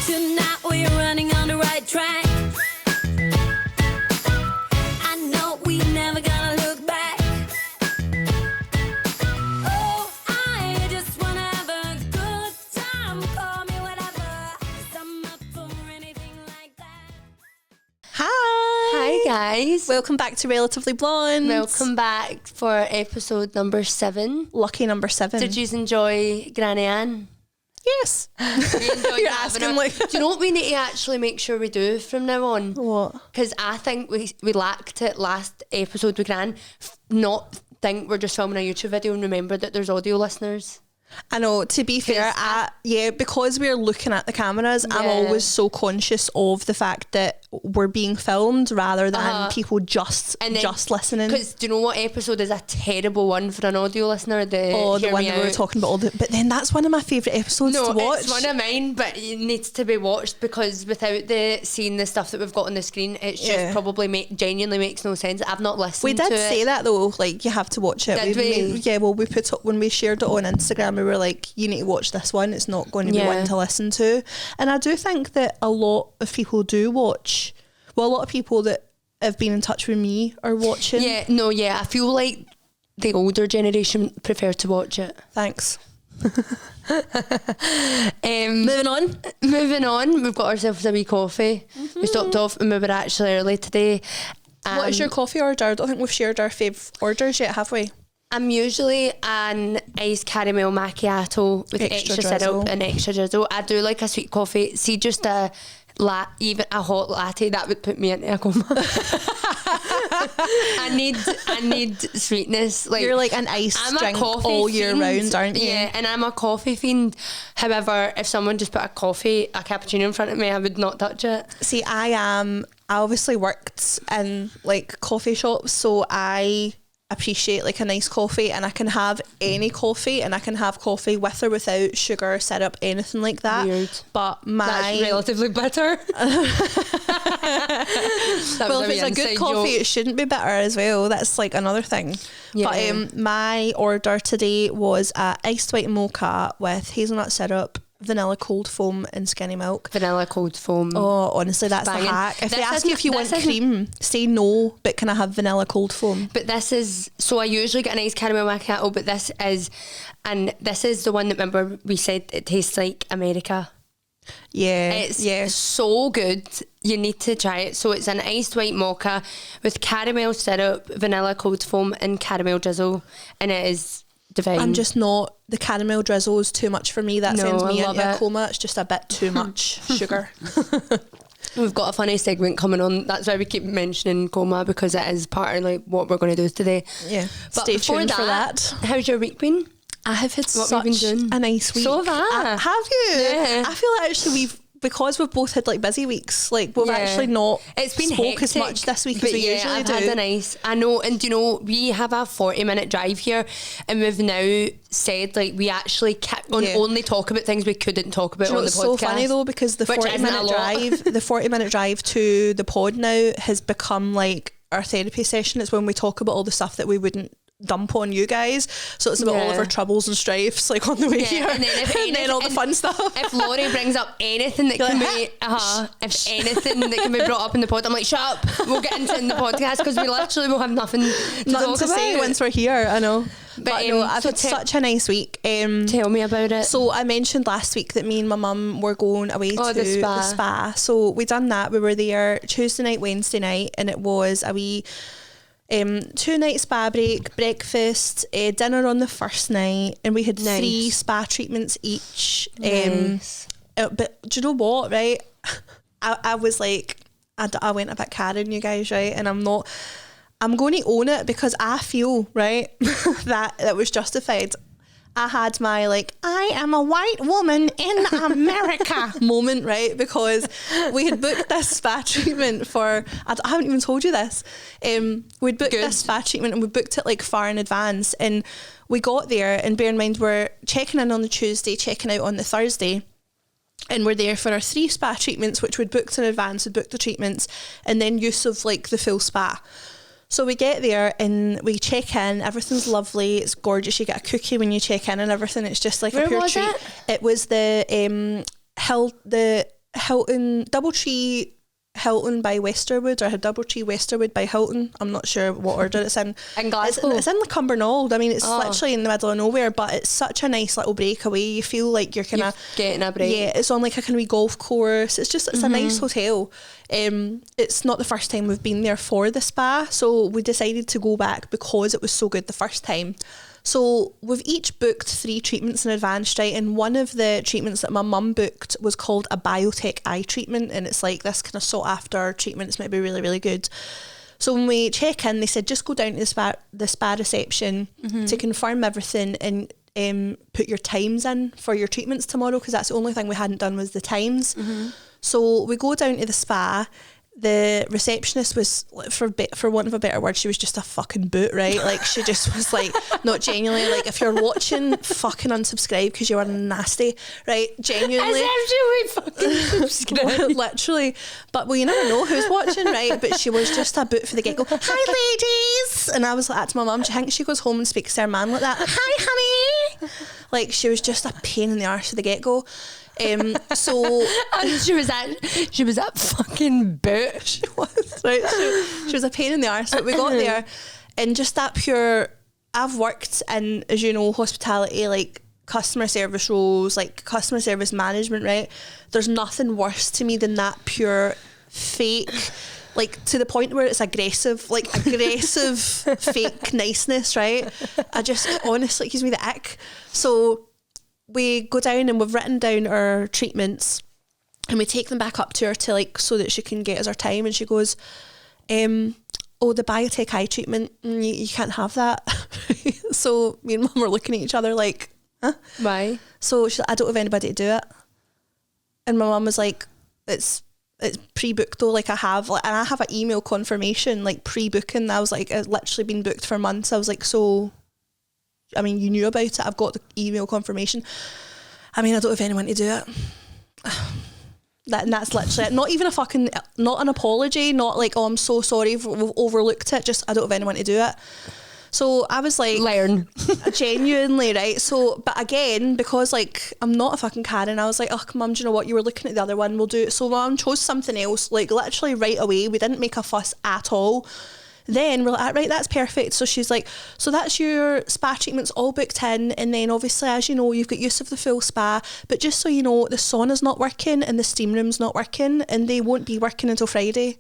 Tonight we're running on the right track. I know we never gonna look back. Oh, I just wanna have a good time. Call me whatever, 'cause I'm up for anything like that. Hi guys. Welcome back to Relatively Blonde. Welcome back for episode number 7. Lucky number 7. Did you enjoy Granny Ann? Yes. You're asking like... Do you know what we need to actually make sure we do from now on? What? Because I think we lacked it last episode with Gran. Not think we're just filming a YouTube video and remember that there's audio listeners. I know, to be fair, because we're looking at the cameras, I'm always so conscious of the fact that we're being filmed rather than people just listening. Because do you know what episode is a terrible one for an audio listener? The one that we were talking about but then that's one of my favourite episodes to watch. It's one of mine, but it needs to be watched because without seeing the stuff that we've got on the screen, it's just probably genuinely makes no sense. I've not listened to it. We did say that though, like you have to watch it. Did we? We put up, when we shared it on Instagram, we were like, you need to watch this one, it's not going to be one to listen to. And I do think that a lot of people do watch, a lot of people that have been in touch with me are watching. I feel like the older generation prefer to watch it. Thanks. Moving on, we've got ourselves a wee coffee. We stopped off and we were actually early today. What is your coffee order? I don't think we've shared our fave orders yet, have we? I'm usually an iced caramel macchiato with extra syrup and extra drizzle. I do like a sweet coffee. See, just even a hot latte, that would put me into a coma. I need sweetness. Like, you're like an iced drink all year round, aren't you? Yeah, and I'm a coffee fiend. However, if someone just put a cappuccino in front of me, I would not touch it. See, I obviously worked in like coffee shops, so I appreciate like a nice coffee, and I can have any coffee, and I can have coffee with or without sugar, syrup, anything like that. Weird. But that's relatively bitter. Well, if it's a good coffee, it shouldn't be bitter as well. That's like another thing. Yeah. But my order today was a iced white mocha with hazelnut syrup, vanilla cold foam and skinny milk. Vanilla cold foam. Oh, honestly, that's the hack. If they ask you if you want cream, say no, but can I have vanilla cold foam? But this is, so I usually get an iced caramel macchiato, but this is the one that, remember we said it tastes like America. Yeah. It's so good. You need to try it. So it's an iced white mocha with caramel syrup, vanilla cold foam and caramel drizzle, and it is divine. I'm just not, the caramel drizzle is too much for me. That sends me into a coma. It's just a bit too much sugar. We've got a funny segment coming on. That's why we keep mentioning coma, because it is part of like what we're going to do today. Yeah. But stay tuned for that. How's your week been? I have had such a nice week. So have I. Have you? Yeah. I feel like actually because we've both had like busy weeks, like we've actually not spoke as much this week as we usually do. I've had a nice, I know, and you know, we have a 40-minute drive here, and we've now said like we actually only talk about things we couldn't talk about on the podcast. It's so funny though, because the 40-minute drive to the pod now has become like our therapy session. It's when we talk about all the stuff that we wouldn't dump on you guys, so it's about all of our troubles and strifes like on the way here, and then all the fun stuff. If Lorri brings up anything that can be if anything that can be brought up in the pod, I'm like, shut up, we'll get into it in the podcast, because we literally will have nothing to say once we're here. I know, but no, I've had such a nice week. Tell me about it. So I mentioned last week that me and my mum were going away to the spa, so we done that. We were there Tuesday night, Wednesday night, and it was a wee 2-night spa break, breakfast, dinner on the first night, and we had 3 spa treatments each. But do you know what, right? I was like, I went a bit Karen, you guys, right? And I'm going to own it, because I feel, right, that it was justified. I had my like, I am a white woman in America moment, right? Because we had booked this spa treatment for, I haven't even told you this. We'd booked this spa treatment, and we booked it like far in advance, and we got there, and bear in mind we're checking in on the Tuesday, checking out on the Thursday, and we're there for our 3 spa treatments, which we'd booked in advance. We'd booked the treatments and then use of like the full spa. So we get there and we check in, everything's lovely, it's gorgeous, you get a cookie when you check in and everything, it's just like a pure treat. It was the Hilton, Doubletree Hilton by Westerwood, or Doubletree Westerwood by Hilton. I'm not sure what order it's in. In Glasgow? It's in Cumbernauld. I mean, it's literally in the middle of nowhere, but it's such a nice little breakaway. You feel like you're kind of getting a break. Yeah, it's on like a kind of wee golf course. It's a nice hotel. It's not the first time we've been there for the spa, so we decided to go back because it was so good the first time. So we've each booked 3 treatments in advance, right? And one of the treatments that my mum booked was called a biotech eye treatment, and it's like this kind of sought after treatment. It's maybe really, really good. So when we check in, they said just go down to the spa reception to confirm everything and put your times in for your treatments tomorrow, because that's the only thing we hadn't done was the times. So we go down to the spa. The receptionist was, for want of a better word, she was just a fucking boot, right? Like, she just was like, not genuinely, like, if you're watching, fucking unsubscribe because you are nasty, right? Genuinely. As if she would fucking subscribe. Literally. But well, you never know who's watching, right? But she was just a boot for the get-go. Hi, ladies! And I was like that to my mum. Do you think she goes home and speaks to her man like that? Hi, honey! Like, she was just a pain in the arse for the get-go. So and she was that fucking boot. She was, right? She was a pain in the arse. But we got there, and just that pure. I've worked in, as you know, hospitality, like customer service roles, like customer service management, right? There's nothing worse to me than that pure fake, like to the point where it's aggressive fake niceness, right? I just honestly, it gives me the ick. So we go down and we've written down our treatments and we take them back up to her to like, so that she can get us our time, and she goes, the biotech eye treatment, you can't have that. So me and mum were looking at each other like, huh? Why? So she's like, I don't have anybody to do it. And my mum was like, it's pre-booked though, like I have an email confirmation, like pre-booking. I was like, it's literally been booked for months. I was like, so I mean, you knew about it. I've got the email confirmation. I mean, I don't have anyone to do it. And that's literally it. Not even not an apology, not like, oh, I'm so sorry, we've overlooked it. Just, I don't have anyone to do it. So I was like, learn. Genuinely, right? So, but again, because like, I'm not a fucking Karen, I was like, oh, mum, do you know what? You were looking at the other one, we'll do it. So mum chose something else, like literally right away. We didn't make a fuss at all. Then we're like, right, that's perfect. So she's like, so that's your spa treatments all booked in, and then obviously, as you know, you've got use of the full spa, but just so you know, the sauna's not working and the steam room's not working, and they won't be working until Friday.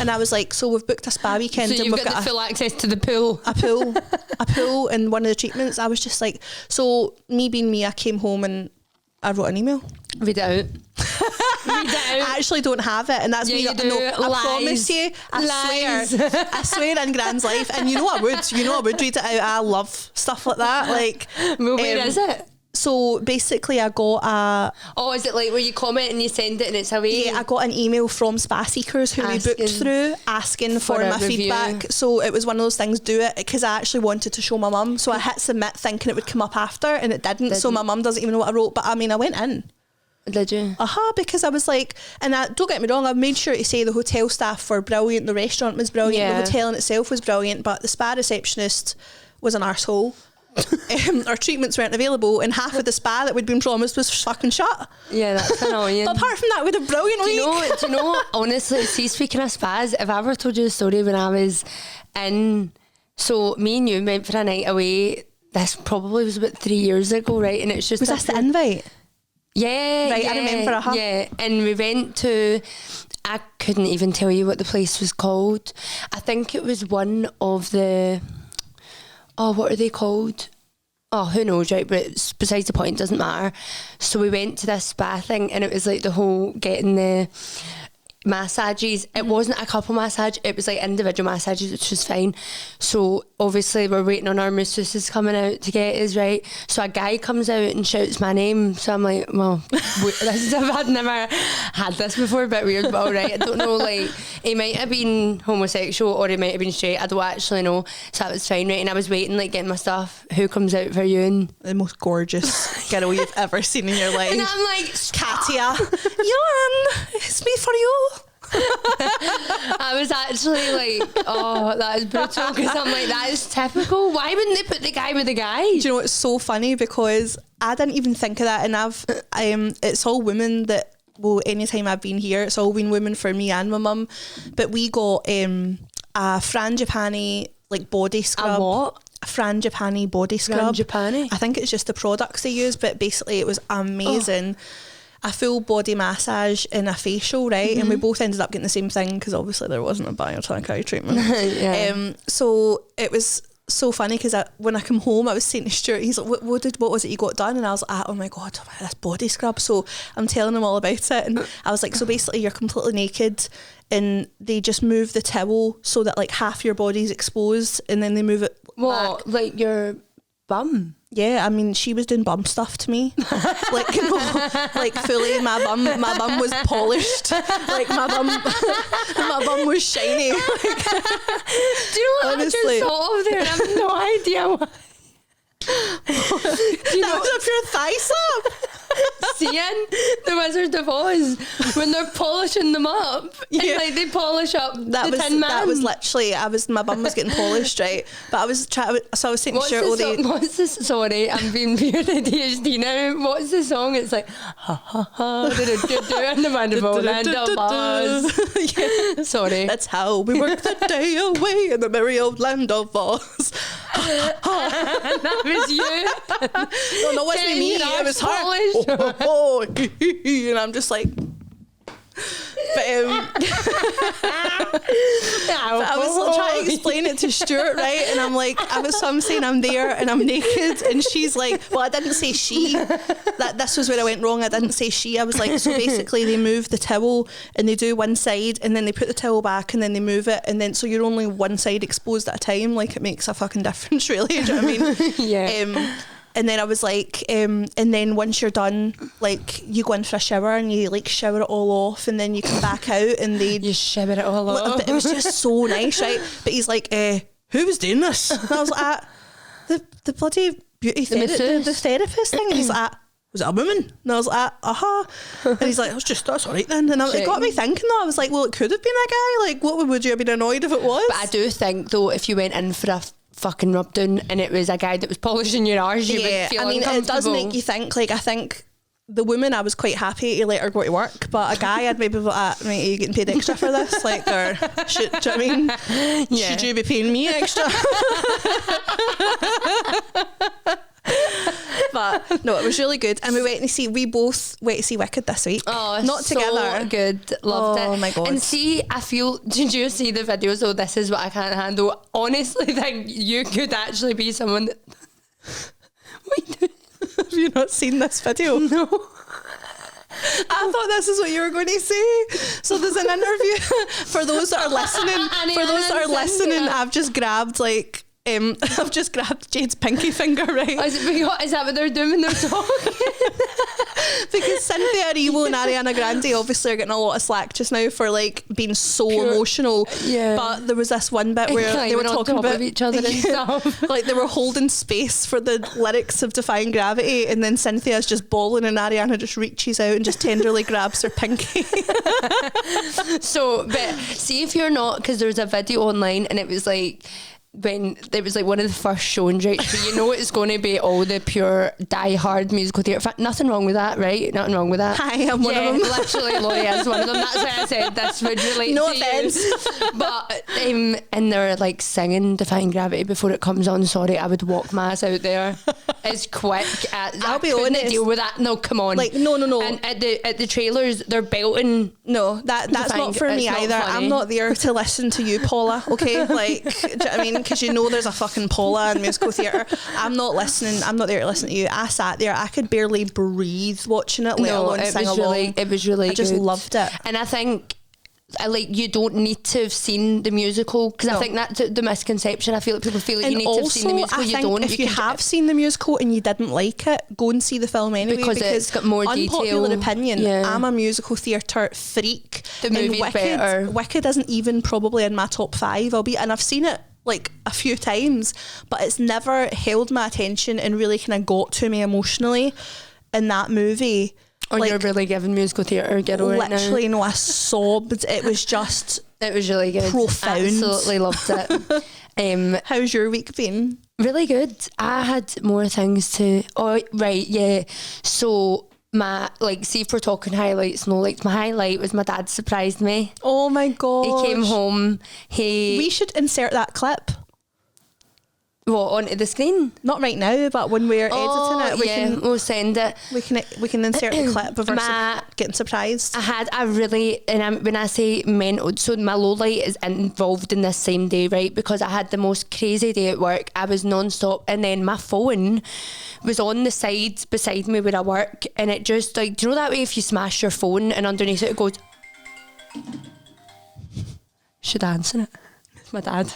And I was like, so we've booked a spa weekend, so and we've got the full access to the pool. A pool and one of the treatments. I was just like, so me being me, I came home and I wrote an email. Read it out. I actually don't have it, and that's me. You do. No, I promise you. I swear in Gran's life, and you know I would read it out. I love stuff like that. Like, well, where is it? So basically, I got a. Oh, is it like where you comment and you send it and it's away? Yeah, I got an email from Spa Seekers who we booked through, asking for my feedback. So it was one of those things. Do it, because I actually wanted to show my mum. So I hit submit, thinking it would come up after, and it didn't. So my mum doesn't even know what I wrote. But I mean, I went in. Did you? Because I was like, and don't get me wrong, I made sure to say the hotel staff were brilliant, the restaurant was brilliant, the hotel in itself was brilliant, but the spa receptionist was an arsehole. Our treatments weren't available, and half of the spa that we'd been promised was fucking shut. Yeah, that's annoying. But apart from that, we had a brilliant week. Do you know, honestly, see, speaking of spas, if I ever told you the story when I was in, so me and you went for a night away, this probably was about 3 years ago, right? And it's just... Was this the invite? Yeah, right. I remember. Yeah, and we went to. I couldn't even tell you what the place was called. I think it was one of the. Oh, what are they called? Oh, who knows, right? But it's besides the point. Doesn't matter. So we went to this spa thing, and it was like the whole getting the massages. It wasn't a couple massage, it was like individual massages, which was fine. So obviously we're waiting on our masseuses coming out to get us, right? So a guy comes out and shouts my name, so I'm like, well, I've never had this before, a bit weird, but alright. I don't know, like, he might have been homosexual or he might have been straight, I don't actually know. So that was fine, right? And I was waiting, like, getting my stuff. Who comes out for you? And the most gorgeous girl you've ever seen in your life. And I'm like, Katia, Jan, it's me for you. I was actually like, oh, that is brutal, because I'm like, that is typical. Why wouldn't they put the guy with the guy? Do you know, it's so funny because I didn't even think of that, and it's all women that well, anytime I've been here, it's all been women for me and my mum. But we got a frangipani like body scrub. A what? A frangipani body scrub. Frangipani? I think it's just the products they use, but basically it was amazing. A full body massage and a facial, right? And we both ended up getting the same thing because obviously there wasn't a biotonic eye treatment. Yeah. So it was so funny because when I come home, I was saying to Stuart, he's like, what was it you got done? And I was like, oh my God, this body scrub. So I'm telling him all about it. And I was like, so basically you're completely naked and they just move the towel so that like half your body's exposed and then they move it What, back. like your bum? Yeah, I mean, she was doing bum stuff to me. Like, you know, like fully my bum was polished. Like my bum was shiny. Like, do you know what honestly. I just thought of there and I have no idea why? That was a pure thigh slap. Seeing the Wizard of Oz when they're polishing them up, and like they polish up That the Tin Man. That was literally, my bum was getting polished, right? But I was trying, so I was saying to Stuart all day. What's this? Sorry, I'm being pure ADHD now. What's the song? It's like ha ha ha, in the wonderful land of Oz. Yeah. Sorry, That's how we work the day away in the merry old land of Oz. that was you. No, it wasn't me. It was her. And I'm just like. But I was trying to explain it to Stuart, right? And I'm like, I'm saying I'm there and I'm naked, and she's like, well, I didn't say she. This was where I went wrong. I didn't say she. I was like, so basically they move the towel and they do one side and then they put the towel back and then they move it, and then so you're only one side exposed at a time. Like, it makes a fucking difference, really. Do you know what I mean? Yeah. And then I was like, and then once you're done, like, you go in for a shower and you like shower it all off, and then you come back out and you shower it all off. But it was just so nice, right? But he's like, who was doing this? And I was like, the bloody beauty the therapist thing. And he's like, was it a woman? And I was like, And he's like, that's all right then. And it got me thinking though. I was like, well, it could have been a guy. Like, what would you have been annoyed if it was? But I do think though, if you went in for a fucking rub down and it was a guy that was polishing your arse, you would feel uncomfortable. It does make you think. Like, I think the woman, I was quite happy to let her go to work, but a guy, I'd maybe be like, mate, are you getting paid extra for this? Like, or should, do you know what I mean? Yeah. Should you be paying me extra? But no, it was really good, and we both went to see Wicked this week. Oh, not so together. Good, loved it. Oh my God. And see, I feel, did you see the videos? Oh, this is what I can't handle. Honestly, think you could actually be someone that. Wait, have you not seen this video? No. I thought this is what you were going to say. So there's an interview for those that are listening. I've just grabbed Jade's pinky finger, right? Is that what they're doing when they're talking? Because Cynthia Erivo and Ariana Grande obviously are getting a lot of slack just now for like being so emotional. Yeah. But there was this one bit where they were talking about each other and stuff. Like they were holding space for the lyrics of Defying Gravity, and then Cynthia's just bawling and Ariana just reaches out and just tenderly grabs her pinky. So, but see if you're not, because there was a video online and it was like, when it was like one of the first showings, right? So you know it's going to be all the pure die-hard musical theatre. Nothing wrong with that, right? Nothing wrong with that. Hi, I'm one of them. Literally, Lorri is one of them. That's why I said this would relate no to offense. you. But and they're like singing Defying Gravity before it comes on. Sorry, I would walk my ass out there as quick as I'll I be couldn't honest. deal with that. No, come on. Like no. And at the trailers, they're belting. No, that's not for me either. I'm not there to listen to you, Paula. Okay, like, do you know what I mean? Because you know there's a fucking Paula in musical theatre. I'm not listening. I'm not there to listen to you. I sat there. I could barely breathe watching it, let alone sing along. It was really. I just loved it. And I think, you don't need to have seen the musical, because I think that's the misconception. I feel like people feel like you need to have seen the musical. You don't. If you have seen the musical and you didn't like it, go and see the film anyway, because it's got more unpopular detail. opinion. Yeah. I'm a musical theatre freak. The movie's better. Wicked isn't even probably in my top 5. And I've seen it like a few times, but it's never held my attention and really kind of got to me emotionally in that movie. Or you're really giving musical theatre a ghetto right now. Literally, no, I sobbed. It was just it was really good. Profound. Absolutely loved it. How's your week been? Really good. I had more things to. Oh, right, yeah. So my, like, see if we're talking highlights, no, like, my highlight was my dad surprised me. Oh my god. He came home, We should insert that clip. What, onto the screen? Not right now, but when we're editing it, we'll send it. We can insert the clip of us getting surprised. I had a really, and when I say mental, so my low light is involved in this same day, right? Because I had the most crazy day at work. I was non-stop, and then my phone was on the side beside me where I work, and it just, like, do you know that way if you smash your phone and underneath it goes, should I answer it? It's my dad.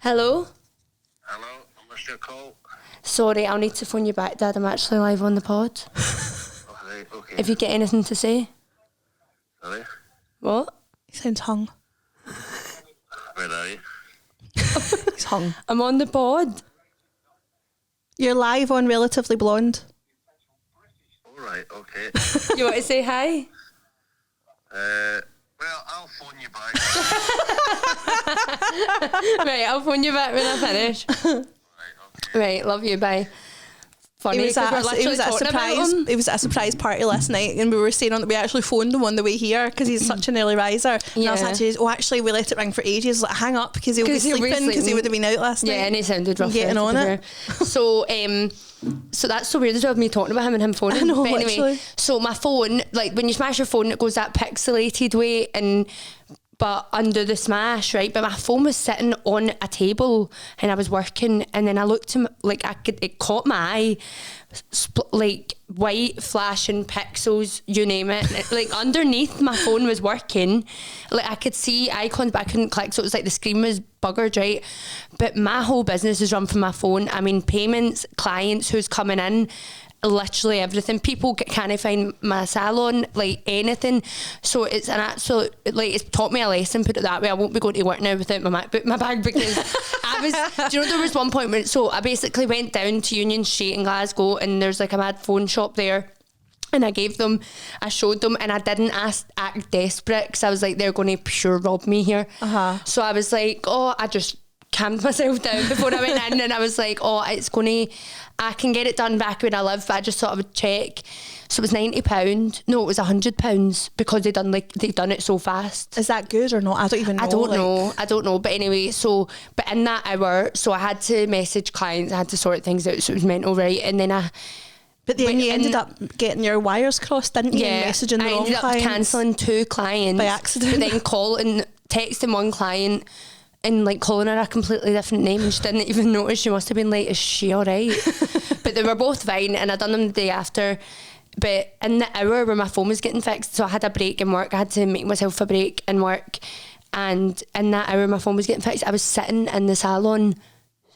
Hello? Hello, I missed your call. Sorry, I'll need to phone you back, Dad. I'm actually live on the pod. Right, okay. If you get anything to say. Sorry? What? He sounds hung. Where are you? He's hung. I'm on the pod. You're live on Relatively Blonde. Alright, okay. You want to say hi? Well, I'll phone you back. Right, I'll phone you back when I finish. Right, okay. Right, love you, bye. Funny, It was at a surprise party last night, and we were saying on that we actually phoned him on the way here because he's such an early riser. And I was actually, we let it ring for ages. Like, hang up because he'll be sleeping because he would have been out last night. Yeah, and he sounded rough. Getting on it. So that's so weird as well, me talking about him and him phoning. I know, but anyway, literally. so my phone, like when you smash your phone, it goes that pixelated way, but under the smash, right? But my phone was sitting on a table and I was working, and then I looked to like it caught my eye, like white flashing pixels, you name it. Like underneath my phone was working, like I could see icons but I couldn't click, so it was like the screen was buggered, right? But my whole business is run from my phone. I mean, payments, clients who's coming in, literally everything. People can't find my salon, like anything. So it's an absolute, like, it's taught me a lesson, put it that way. I won't be going to work now without my bag because I was, do you know, there was one point when, so I basically went down to Union Street in Glasgow, and there's like a mad phone shop there, and I showed them, and I didn't act desperate because I was like, they're going to pure rob me here. So I was like, I just calmed myself down before I went in, and I was like, I can get it done back where I live, but I just thought I would check. So it was £90. No, it was £100 because they've done it so fast. Is that good or not? I don't even know. I don't know. But anyway, but in that hour, so I had to message clients, I had to sort things out, so it was mental, right? And then But then you ended up getting your wires crossed, didn't you? Yeah, Messaging the wrong I ended up cancelling 2 clients by accident. But then texting one client and like calling her a completely different name, and she didn't even notice. She must have been like, is she alright? But they were both fine, and I done them the day after. But in the hour where my phone was getting fixed, so I had a break in work, I had to make myself a break in work, and in that hour my phone was getting fixed, I was sitting in the salon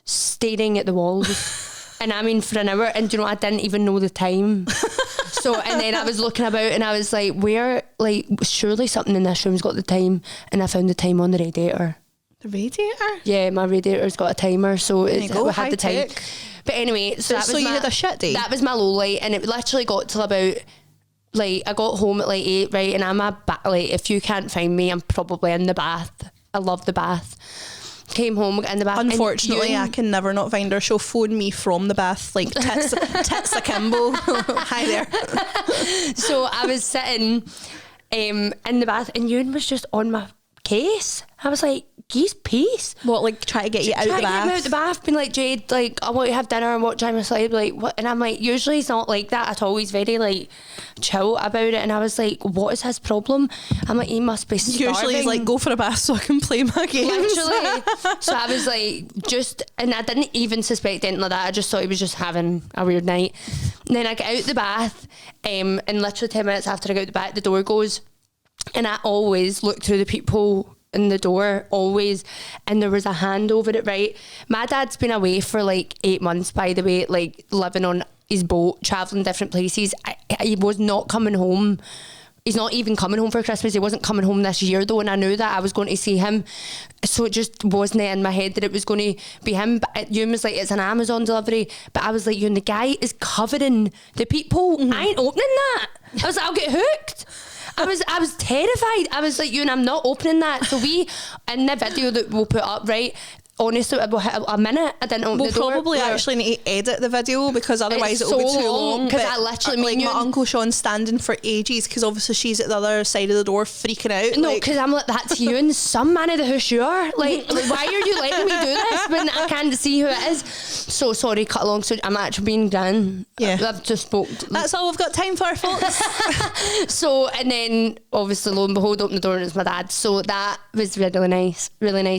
staring at the walls. And I mean for an hour, and you know, I didn't even know the time. So, and then I was looking about and I was like, surely something in this room's got the time, and I found the time on the radiator. The radiator? Yeah, my radiator's got a timer, so we had the time. Tech. But anyway, so you had a shit day? That was my low light, and it literally got till about, like, I got home at like 8, right, and I'm like, if you can't find me, I'm probably in the bath. I love the bath. Came home, got in the bath. Unfortunately, I can never not find her. She'll phone me from the bath, like tits akimbo. Hi there. So I was sitting in the bath, and Ewan was just on my case. I was like, geez, peace. What, like, try to get you out of the bath? Try to get me out the bath, being like, Jade, like, I want you to have dinner and watch time asleep, like, what? And I'm like, usually he's not like that at all. He's very, like, chill about it. And I was like, what is his problem? I'm like, he must be starving. Usually he's like, go for a bath so I can play my games. Literally. So I was like, and I didn't even suspect anything like that. I just thought he was just having a weird night. And then I get out the bath, and literally 10 minutes after I get out the bath, the door goes, and I always look through the peephole in the door, always, and there was a hand over it, right? My dad's been away for like 8 months, by the way, like living on his boat, travelling different places. He was not coming home. He's not even coming home for Christmas. He wasn't coming home this year though, and I knew that I was going to see him, so it just wasn't in my head that it was going to be him. But Ewan was like, it's an Amazon delivery, but I was like, Ewan, the guy is covered in the peephole. I ain't opening that. I was like, I'll get hooked. I was terrified. I was like, Ewan, I'm not opening that. So in the video that we'll put up, right, honestly, it will hit a minute. I didn't open We'll the door. probably We're- actually need to edit the video because otherwise It's it'll be so too long, long. 'cause But, I literally like mean my you- Uncle Sean's standing for ages because obviously she's at the other side of the door freaking out. No, like, because I'm like, that's you and some man of the house you are. Like, why are you letting me do this when I can't see who it is? So sorry, cut along. So I'm actually being Gran. Yeah. I've just spoke. that's all we've got time for, folks. So, and then obviously, lo and behold, open the door and it's my dad. So that was really nice,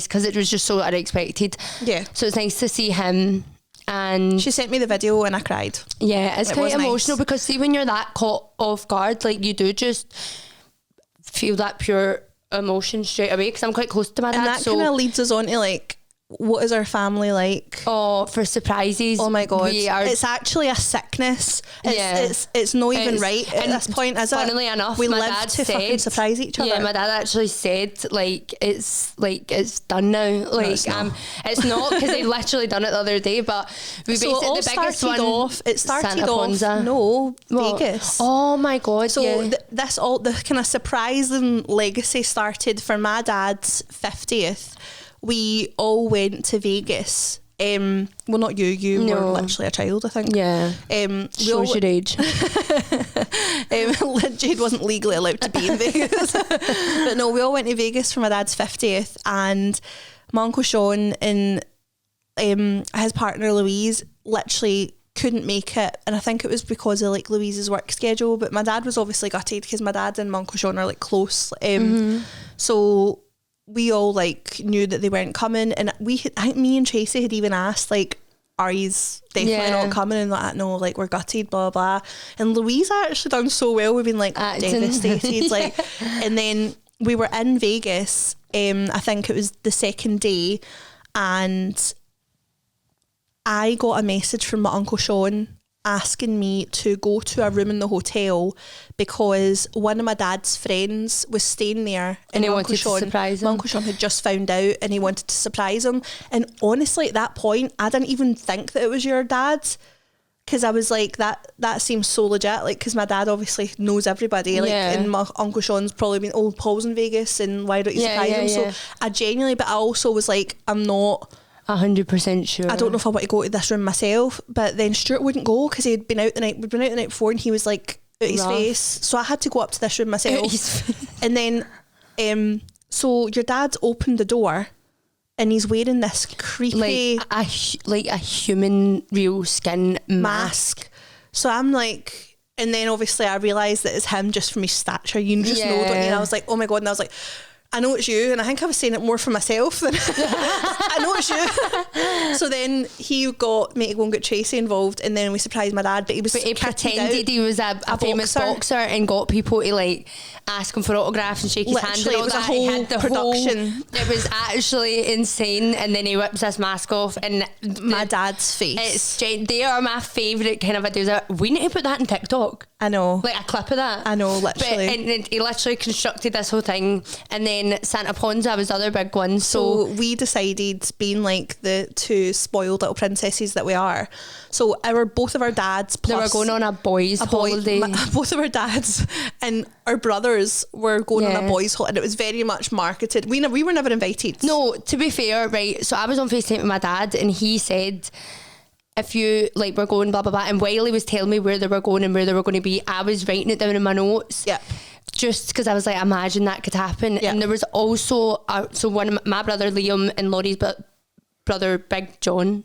because it was just so unexpected. Yeah. So it's nice to see him. And She sent me the video and I cried. yeah, it's It quite was nice. emotional because see, when you're that caught off guard, like you do just feel that pure emotion straight away. Because I'm quite close to my dad. And that so kind of leads us on to like, what is our family like? oh, for surprises, Oh my god, we are. it's actually a sickness. It's, Yeah. it's not even It's- right at and this point, is it? funnily enough, we my live dad to fucking said- surprise each other. Yeah, my dad actually said it's done now. Like it's not. it's not because they literally done it the other day. But we So basically it all the biggest started one. off. It started Santa off. Ponza. No, What? Vegas. Oh my god! So yeah. this all the kind of surprising legacy started for my dad's 50th. We all went to Vegas. Well, not you. You No. were literally a child, I think. yeah, We shows your age. Jade wasn't legally allowed to be in Vegas. But no, we all went to Vegas for my dad's 50th, and my Uncle Sean and his partner Louise literally couldn't make it, and I think it was because of like Louise's work schedule, but my dad was obviously gutted because my dad and my Uncle Sean are like close. So we all like knew that they weren't coming, and I think me and Tracy had even asked like, are yous definitely Yeah. not coming? And like, no, like we're gutted, blah blah. And Louise actually done so well. We've been like Acting. devastated, like. And then we were in Vegas. I think it was the second day, and I got a message from my Uncle Sean asking me to go to a room in the hotel because one of my dad's friends was staying there, And he my wanted Uncle to Sean, surprise my him. Uncle Sean had just found out and he wanted to surprise him. And honestly, at that point, I didn't even think that it was your dad, because I was like, that seems so legit, like, because my dad obviously knows everybody, like, Yeah. and my Uncle Sean's probably been, oh, Paul's in Vegas and why don't you Yeah, surprise yeah, him? yeah. So I genuinely, but I also was like, I'm not 100% sure. I don't know if I want to go to this room myself, but then Stuart wouldn't go because we'd been out the night before, and he was like out his Rough. face, so I had to go up to this room myself. Out his face. And then so your dad's opened the door and he's wearing this creepy like a human real skin mask. So I'm like, and then obviously I realised that it's him just from his stature. You just know, don't you? And I was like, oh my god, and I was like, I know it's you, and I think I was saying it more for myself than I know it's you. So then he got me to go and get Tracy involved, and then we surprised my dad, but he But he pretended he was a famous boxer. boxer and got people to like ask him for autographs and shake his hand and Literally, all it was a that. He whole had the production. it was actually insane. And then he whips this mask off, and My dad's face. they are my favourite kind of videos. We need to put that on TikTok. I know. Like a clip of that. I know, But, literally. and he literally constructed this whole thing. And then Santa Ponza was the other big one. So we decided, being like the two spoiled little princesses that we are, so both of our dads they were plus going on a boys' holiday. both of our dads and our brothers were going on Yeah. a boys' holiday, and it was very much marketed. We were never invited. No, to be fair, right, so I was on FaceTime with my dad and he said, if you like we're going blah blah blah, and while he was telling me where they were going and where they were going to be, I was writing it down in my notes. Yeah. Just because I was like, imagine that could happen. Yeah. And there was also so one of my brother Liam and Laurie's brother Big John.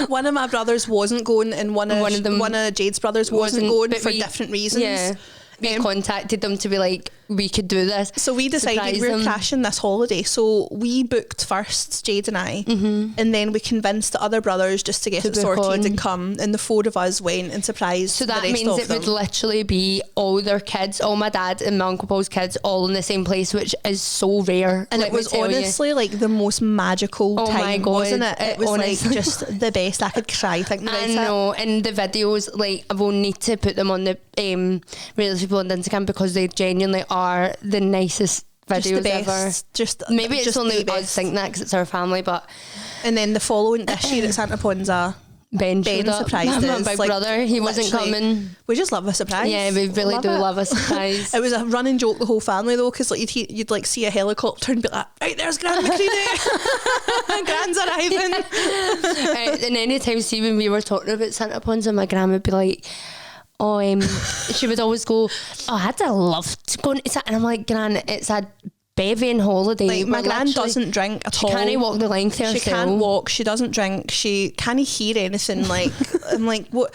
One of my brothers wasn't going, and one of Jade's brothers wasn't going but for we- different reasons. Yeah. We contacted them to be like, we could do this. So we decided Surprise we were them. crashing this holiday. So we booked first, Jade and I, and then we convinced the other brothers just to get To it book sorted on. and come. And the four of us went and surprised So the that rest means of it them. would literally be all their kids, all my dad and my Uncle Paul's kids, all in the same place, which is so rare. And let it me was tell you. honestly like the most magical Oh my time, God, wasn't it? It was honestly. like just the best. I could cry thinking about I it. know, and the videos, like, I will need to put them on the Realist People on Instagram because they genuinely are the nicest Just the videos best. ever. Just Maybe it's just only the us best. think that because it's our family, but And then the following this year at Santa Ponza, Ben showed up. surprised My us. big like, brother, he wasn't literally, coming. We just love a surprise. Yeah, we really do it. love a surprise. It was a running joke the whole family though, because like you'd like see a helicopter and be like, right, there's Gran McCready. Gran's arriving. And anytime, see, when we were talking about Santa Pons, and my gran would be like, she would always go, I'd love to go into Santa. And I'm like, Gran, it's a bevian holiday. Like, my gran doesn't drink at all. She can't walk the length herself. She can't walk. She doesn't drink. She can't hear anything. Like, I'm like, what?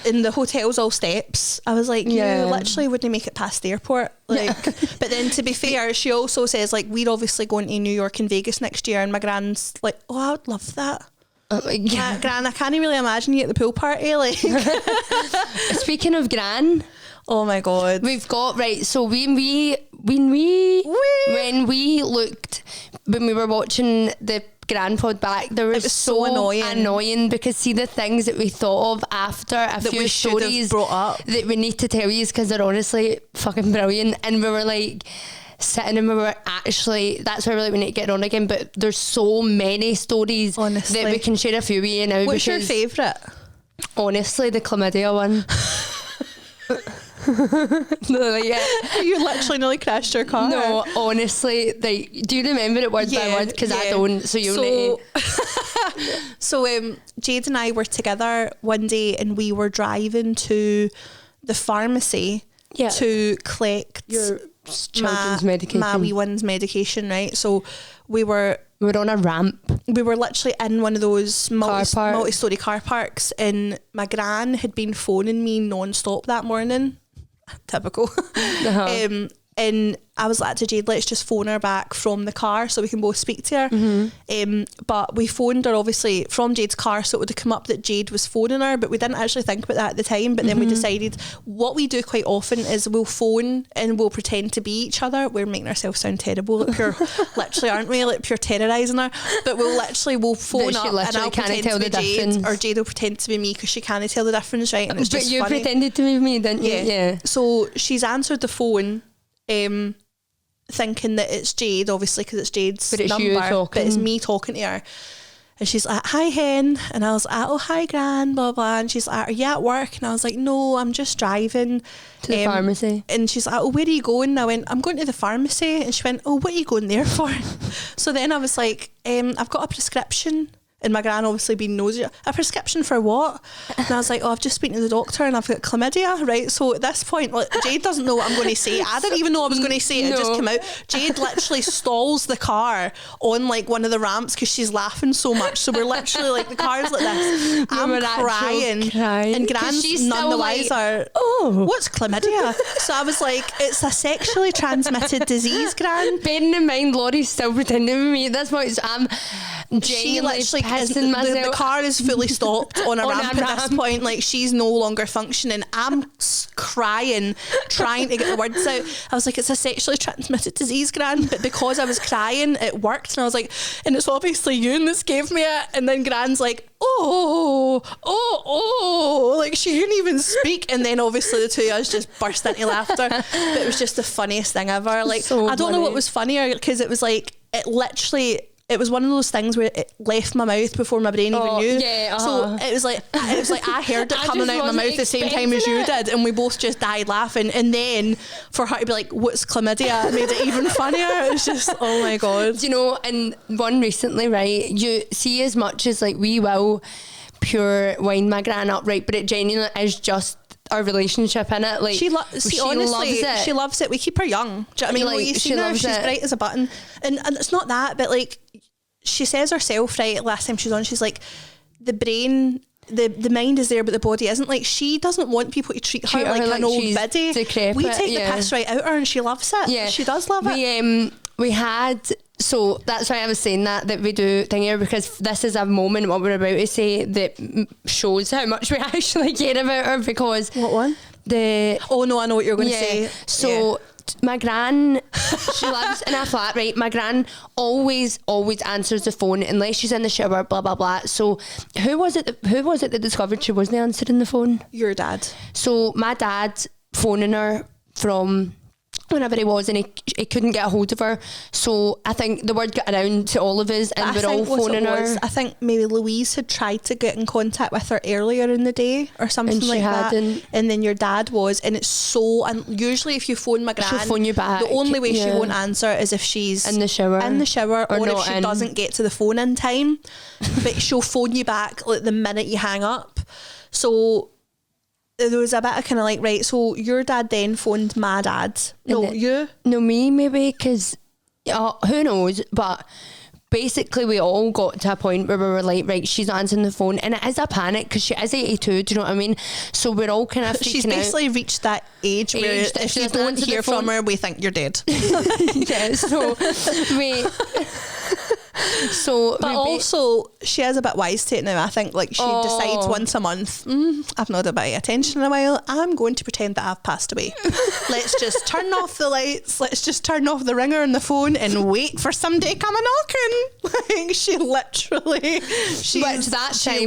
In the hotel's all steps. I was like, you literally wouldn't make it past the airport. Like, but then to be fair, she also says like, we're obviously going to New York and Vegas next year, and my gran's like, oh, I would love that. Gran, I can't really imagine you at the pool party. Like, speaking of Gran, oh my god, we've got so when we looked, when we were watching the Gran pod back, there was so annoying because see the things that we thought of after a that few we stories brought up that we need to tell you because they're honestly fucking brilliant, and we were like sitting and we were actually, that's why we need to get on again, but there's so many stories honestly that we can share a few with you now. What's your favourite? Honestly, the chlamydia one. You literally nearly crashed your car. No, honestly, like, do you remember it word by word? Because I don't, so you'll need to. So Jade and I were together one day and we were driving to the pharmacy to collect your children's medication, my wee one's medication, right? So we were on a ramp. We were literally in one of those multi-storey car parks, and my gran had been phoning me non-stop that morning. Typical. And I was like to Jade, let's just phone her back from the car so we can both speak to her. But we phoned her obviously from Jade's car, so it would have come up that Jade was phoning her, but we didn't actually think about that at the time. But then we decided what we do quite often is we'll phone and we'll pretend to be each other. We're making ourselves sound terrible, like pure literally, aren't we? Like pure terrorising her. But we'll phone up and I'll pretend to be Jade, or Jade will pretend to be me because she can't tell the difference, right? And it's just you funny. pretended to be me, didn't you? Yeah. So she's answered the phone, thinking that it's Jade, obviously, because it's Jade's number, but it's me talking to her. And she's like, hi hen, and I was like, oh hi Gran, blah blah, and she's like, are you at work? And I was like, no, I'm just driving to the pharmacy. And she's like, oh, where are you going? And I went, I'm going to the pharmacy. And she went, oh, what are you going there for? So then I was like, I've got a prescription. And my gran obviously being nosy, a prescription for what? And I was like, oh, I've just been to the doctor and I've got chlamydia, right? So at this point, like, Jade doesn't know what I'm going to say. I didn't even know I was going to say it. It just came out. Jade literally stalls the car on like one of the ramps because she's laughing so much. So we're literally like, the car's like this. I'm crying. And Gran's none the wiser. Oh, what's chlamydia? So I was like, it's a sexually transmitted disease, Gran. Bearing in mind, Laurie's still pretending with me at this point. So I'm genuinely the car is fully stopped on a ramp at this point. Like, she's no longer functioning. I'm crying, trying to get the words out. I was like, it's a sexually transmitted disease, Gran. But because I was crying, it worked. And I was like, and it's obviously you, and this gave me it. And then Gran's like, oh, like she couldn't even speak. And then obviously the two of us just burst into laughter. But it was just the funniest thing ever. Like, so I don't know what was funnier, because it was like, it was one of those things where it left my mouth before my brain even knew. Yeah, So it was like I heard it coming out of my mouth the same time as you did, and we both just died laughing. And then for her to be like, what's chlamydia, made it even funnier. It was just, oh my god. Do you know, and one recently, right, you see, as much as like we will pure wind my gran up, right, but it genuinely is just our relationship in it. Like, honestly, loves it. She loves it. We keep her young. Do you know what I mean? Like, you've seen her, she's bright as a button. And it's not that, but like, she says herself, right, last time she's on, she's like, the brain, the mind is there but the body isn't. Like, she doesn't want people to treat her like an old biddy. Decrepit, we take the piss right out of her, and she loves it. Yeah, she does love it. We had, so that's why I was saying that we do thing here, because this is a moment, what we're about to say, that shows how much we actually care about her. Because what one? Oh no, I know what you're going to say. So my gran, she lives in a flat, right? My gran always answers the phone unless she's in the shower, blah blah blah. So who was it that discovered she wasn't answering the phone? Your dad. So my dad phoning her from whenever he was, and he couldn't get a hold of her. So I think the word got around to all of us, and we're all phoning her. I think maybe Louise had tried to get in contact with her earlier in the day or something like that, and then your dad was, and it's so, and usually if you phone my gran, she'll phone you back. The only way she won't answer is if she's in the shower or if she doesn't get to the phone in time. But she'll phone you back like the minute you hang up. So there was a bit of kind of like, right, so your dad then phoned my dad. No, me maybe, because who knows, but basically we all got to a point where we were like, right, she's not answering the phone, and it is a panic because she is 82, do you know what I mean? So we're all kind of freaking she's basically out. Reached that age where if you don't hear from her, we think you're dead. Yeah, so but also she is a bit wise to it now. I think like she decides once a month, I've not had a bit of attention in a while, I'm going to pretend that I've passed away. Let's just turn off the lights, let's just turn off the ringer on the phone and wait for somebody to come a knocking. Like she literally she loves it. She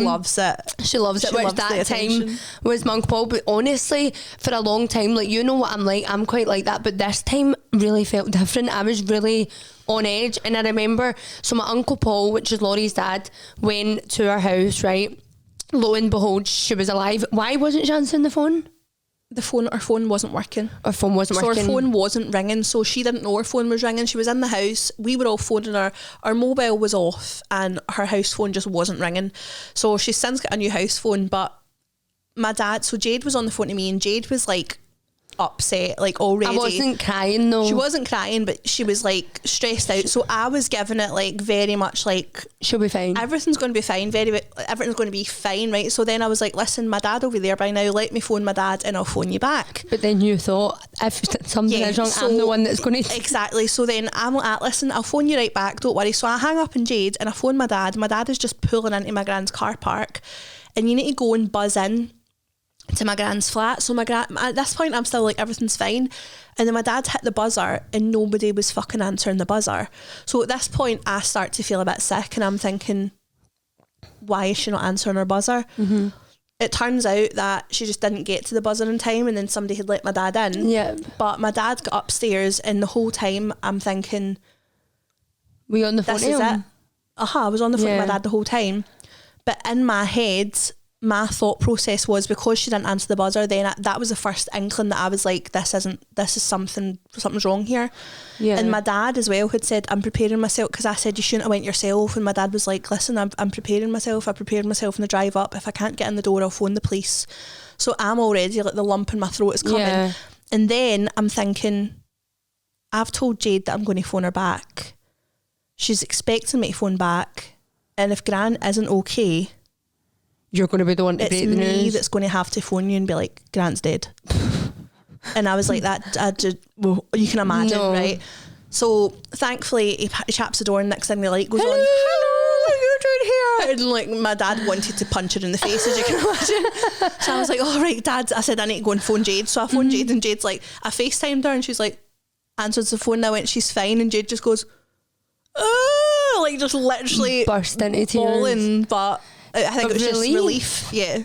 loves it. Which that time was my Uncle Paul. But honestly, for a long time, like, you know what I'm like, I'm quite like that, but this time really felt different. I was really on edge, and I remember, so my Uncle Paul, which is Lorri's dad, went to our house, right? Lo and behold, she was alive. Why wasn't she answering the phone? Her phone wasn't working. Her phone wasn't working. So her phone wasn't ringing, so she didn't know her phone was ringing. She was in the house, we were all phoning her, our mobile was off and her house phone just wasn't ringing. So she's since got a new house phone, but my dad, so Jade was on the phone to me, and Jade was like upset, like already. I wasn't crying though. She wasn't crying, but she was like stressed out. So I was giving it like very much like, she'll be fine. Everything's going to be fine. Everything's going to be fine, right? So then I was like, listen, my dad will be there by now. Let me phone my dad and I'll phone you back. But then you thought, if something is wrong, I'm the one that's going to... Exactly. So then I'm like, listen, I'll phone you right back. Don't worry. So I hang up on Jade and I phone my dad. My dad is just pulling into my gran's car park, and you need to go and buzz in to my gran's flat. So my gran, at this point I'm still like, everything's fine, and then my dad hit the buzzer and nobody was fucking answering the buzzer. So at this point I start to feel a bit sick, and I'm thinking, why is she not answering her buzzer? It turns out that she just didn't get to the buzzer in time, and then somebody had let my dad in. Yeah. But my dad got upstairs, and the whole time I'm thinking, were you on the phone? This is it. I was on the phone with my dad the whole time. But in my head, my thought process was, because she didn't answer the buzzer, then that was the first inkling that I was like, this is something's wrong here. Yeah. And my dad as well had said, I'm preparing myself, because I said you shouldn't have went yourself, and my dad was like, listen, I'm preparing myself. I prepared myself in the drive up. If I can't get in the door, I'll phone the police. So I'm already like, the lump in my throat is coming. Yeah. And then I'm thinking, I've told Jade that I'm going to phone her back. She's expecting me to phone back, and if Gran isn't okay, you're going to be the one to break the news. It's me that's going to have to phone you and be like, Grant's dead. And I was like, well, you can imagine, right? So thankfully he chaps the door, and next thing the light goes on. Hello, what are you doing here? And like, my dad wanted to punch her in the face, as you can imagine. So I was like, all right, Dad. I said, I need to go and phone Jade. So I phoned Jade, and Jade's like, I FaceTimed her, and she's like, answers the phone, and I went, she's fine. And Jade just goes, oh, like just literally burst into tears. Bawling, but I think it was just relief. Yeah.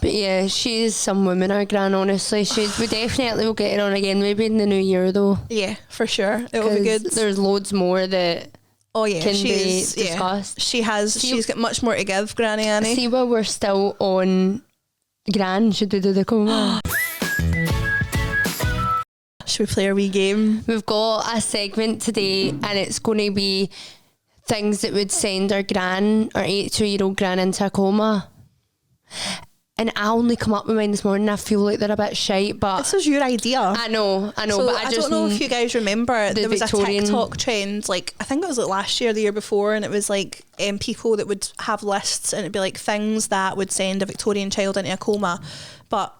But yeah, she's some woman, our Gran, honestly. We definitely will get her on again, maybe in the new year though. Yeah, for sure. It'll be good. There's loads more that can be discussed. She's got much more to give, Granny Annie. See, while we're still on Gran, should we do the coma? Should we play a wee game? We've got a segment today, and it's going to be things that would send our 82-year-old Gran into a coma. And I only come up with mine this morning. I feel like they're a bit shite, but this was your idea. I know. So but I don't know if you guys remember, there was Victorian... a TikTok trend, like I think it was like last year, the year before, and it was like people that would have lists, and it'd be like things that would send a Victorian child into a coma, but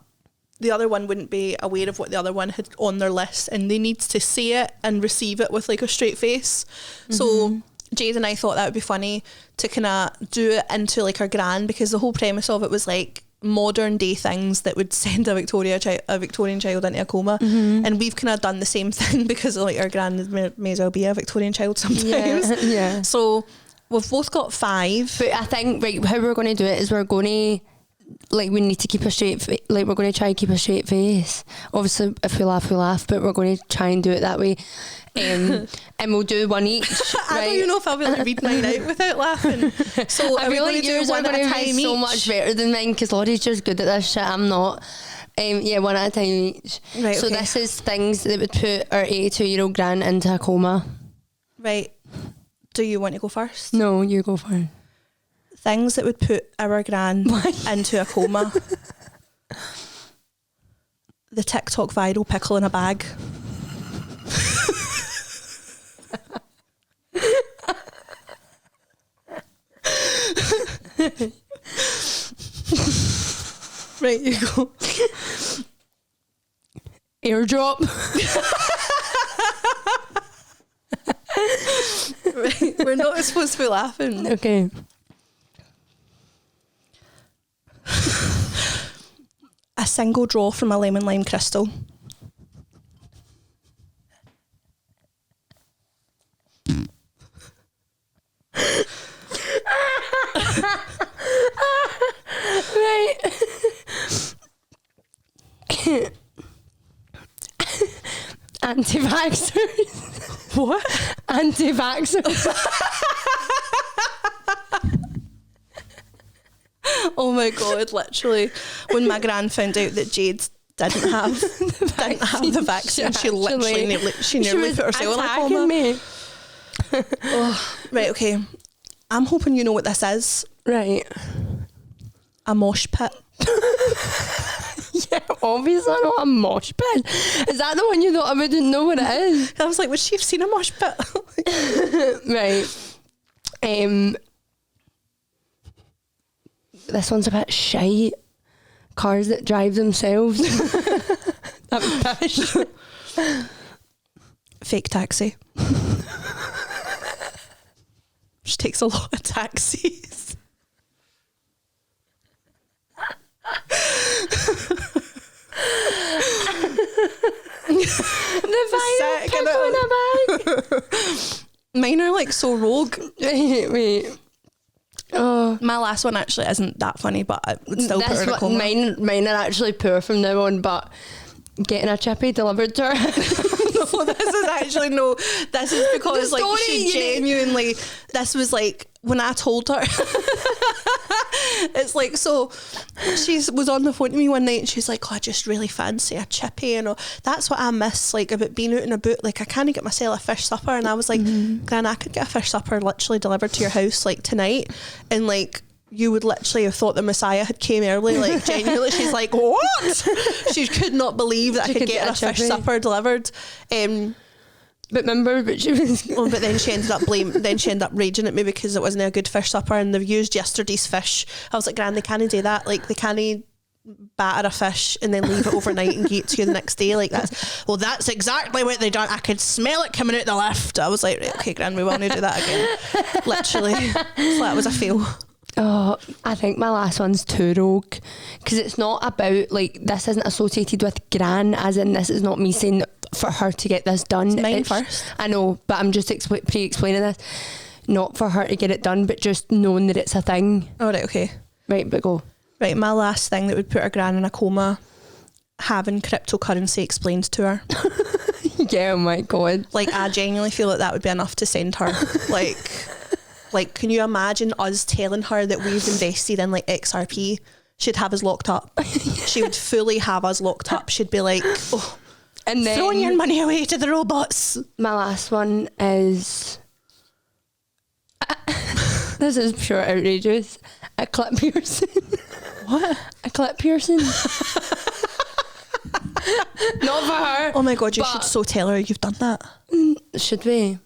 the other one wouldn't be aware of what the other one had on their list, and they need to see it and receive it with like a straight face. So Jade and I thought that would be funny to kind of do it into like our Gran, because the whole premise of it was like modern day things that would send a Victorian child into a coma, and we've kind of done the same thing, because like our Gran may as well be a Victorian child sometimes. Yeah. So we've both got 5, but I think how we're going to do it is we're going to like we need to keep a straight like we're going to try and keep a straight face. Obviously if we laugh, but we're going to try and do it that way. And we'll do one each. I don't even know if I'll be able to read mine out without laughing. So I feel like yours are going to be so much better than mine because Lorri's just good at this shit. I'm not. Yeah, one at a time each. Right, so okay. this is things that would put our 82-year-old Gran into a coma. Right. Do you want to go first? No, you go first. Things that would put our Gran into a coma. The TikTok viral pickle in a bag. Right, you go. Airdrop. Right, we're not supposed to be laughing. Okay. A single draw from a lemon lime crystal. Right. Anti-vaxxers. What? Anti-vaxxers. Oh my god, literally. When my Gran found out that Jade didn't have the vaccine, she literally nearly put herself in a coma. Me. Oh, right, okay. I'm hoping you know what this is. Right. A mosh pit. Yeah, obviously not a mosh pit. Is that the one you thought I wouldn't know what it is? I was like, would she have seen a mosh pit? Right. This one's a bit shite. Cars that drive themselves. That would pish. Fake taxi. She takes a lot of taxis. The viral pickle in a bag. Mine are like so rogue. Wait. Oh, My last one actually isn't that funny, but I would still put her in a coma. Mine are actually poor from now on, but getting a chippy delivered to her. No, this is actually no. This is because The like story, she you genuinely. This was like when I told her. It's like, so she was on the phone to me one night and she's like, oh, I just really fancy a chippy, and that's what I miss like about being out and about. Like I can't get myself a fish supper, and I was like, Gran, I could get a fish supper literally delivered to your house like tonight, and like you would literally have thought the Messiah had came early. Like genuinely, she's like, what? She could not believe that I could get a fish supper delivered. But she was. Oh, but then she ended up raging at me because it wasn't a good fish supper and they've used yesterday's fish. I was like, Gran, they can't do that. Like they can't batter a fish and then leave it overnight and get it to you the next day. Like that's exactly what they done. I could smell it coming out the lift. I was like, right, okay, Gran, we won't do that again. Literally, so that was a fail. Oh, I think my last one's too rogue because it's not about like this isn't associated with Gran, as in this is not me saying for her to get this done. It's mine first. I know, but I'm just pre-explaining this. Not for her to get it done, but just knowing that it's a thing. Oh, right, okay. Right, but go. Right, my last thing that would put her Gran in a coma, having cryptocurrency explained to her. Yeah, oh my God. Like, I genuinely feel that would be enough to send her. Like, can you imagine us telling her that we've invested in like XRP? She'd have us locked up. She would fully have us locked up. She'd be like, oh, and then throwing your money away to the robots. My last one is this is pure outrageous. A clip piercing. What? A clip piercing. Not for her. Oh my God, you should so tell her you've done that. Should we?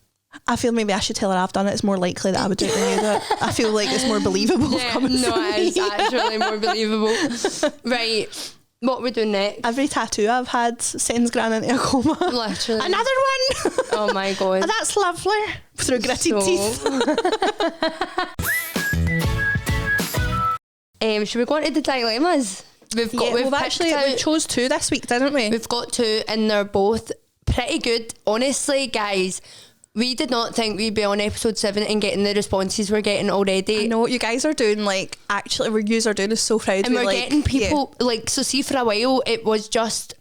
I feel maybe I should tell her I've done it. It's more likely that I would do it than you do it. I feel like it's more believable coming from me. It is actually more believable. Right. What we doing next? Every tattoo I've had sends Gran into a coma. Literally. Another one. Oh my God. That's lovely. Through gritted teeth. Should we go on to the dilemmas? We've chose two this week, didn't we? We've got two and they're both pretty good. Honestly, guys, We did not think we'd be on episode 7 and getting the responses we're getting already. I know what you guys are doing. Like, actually, what you are doing is so proud. And we're getting people, like, so see, for a while, it was just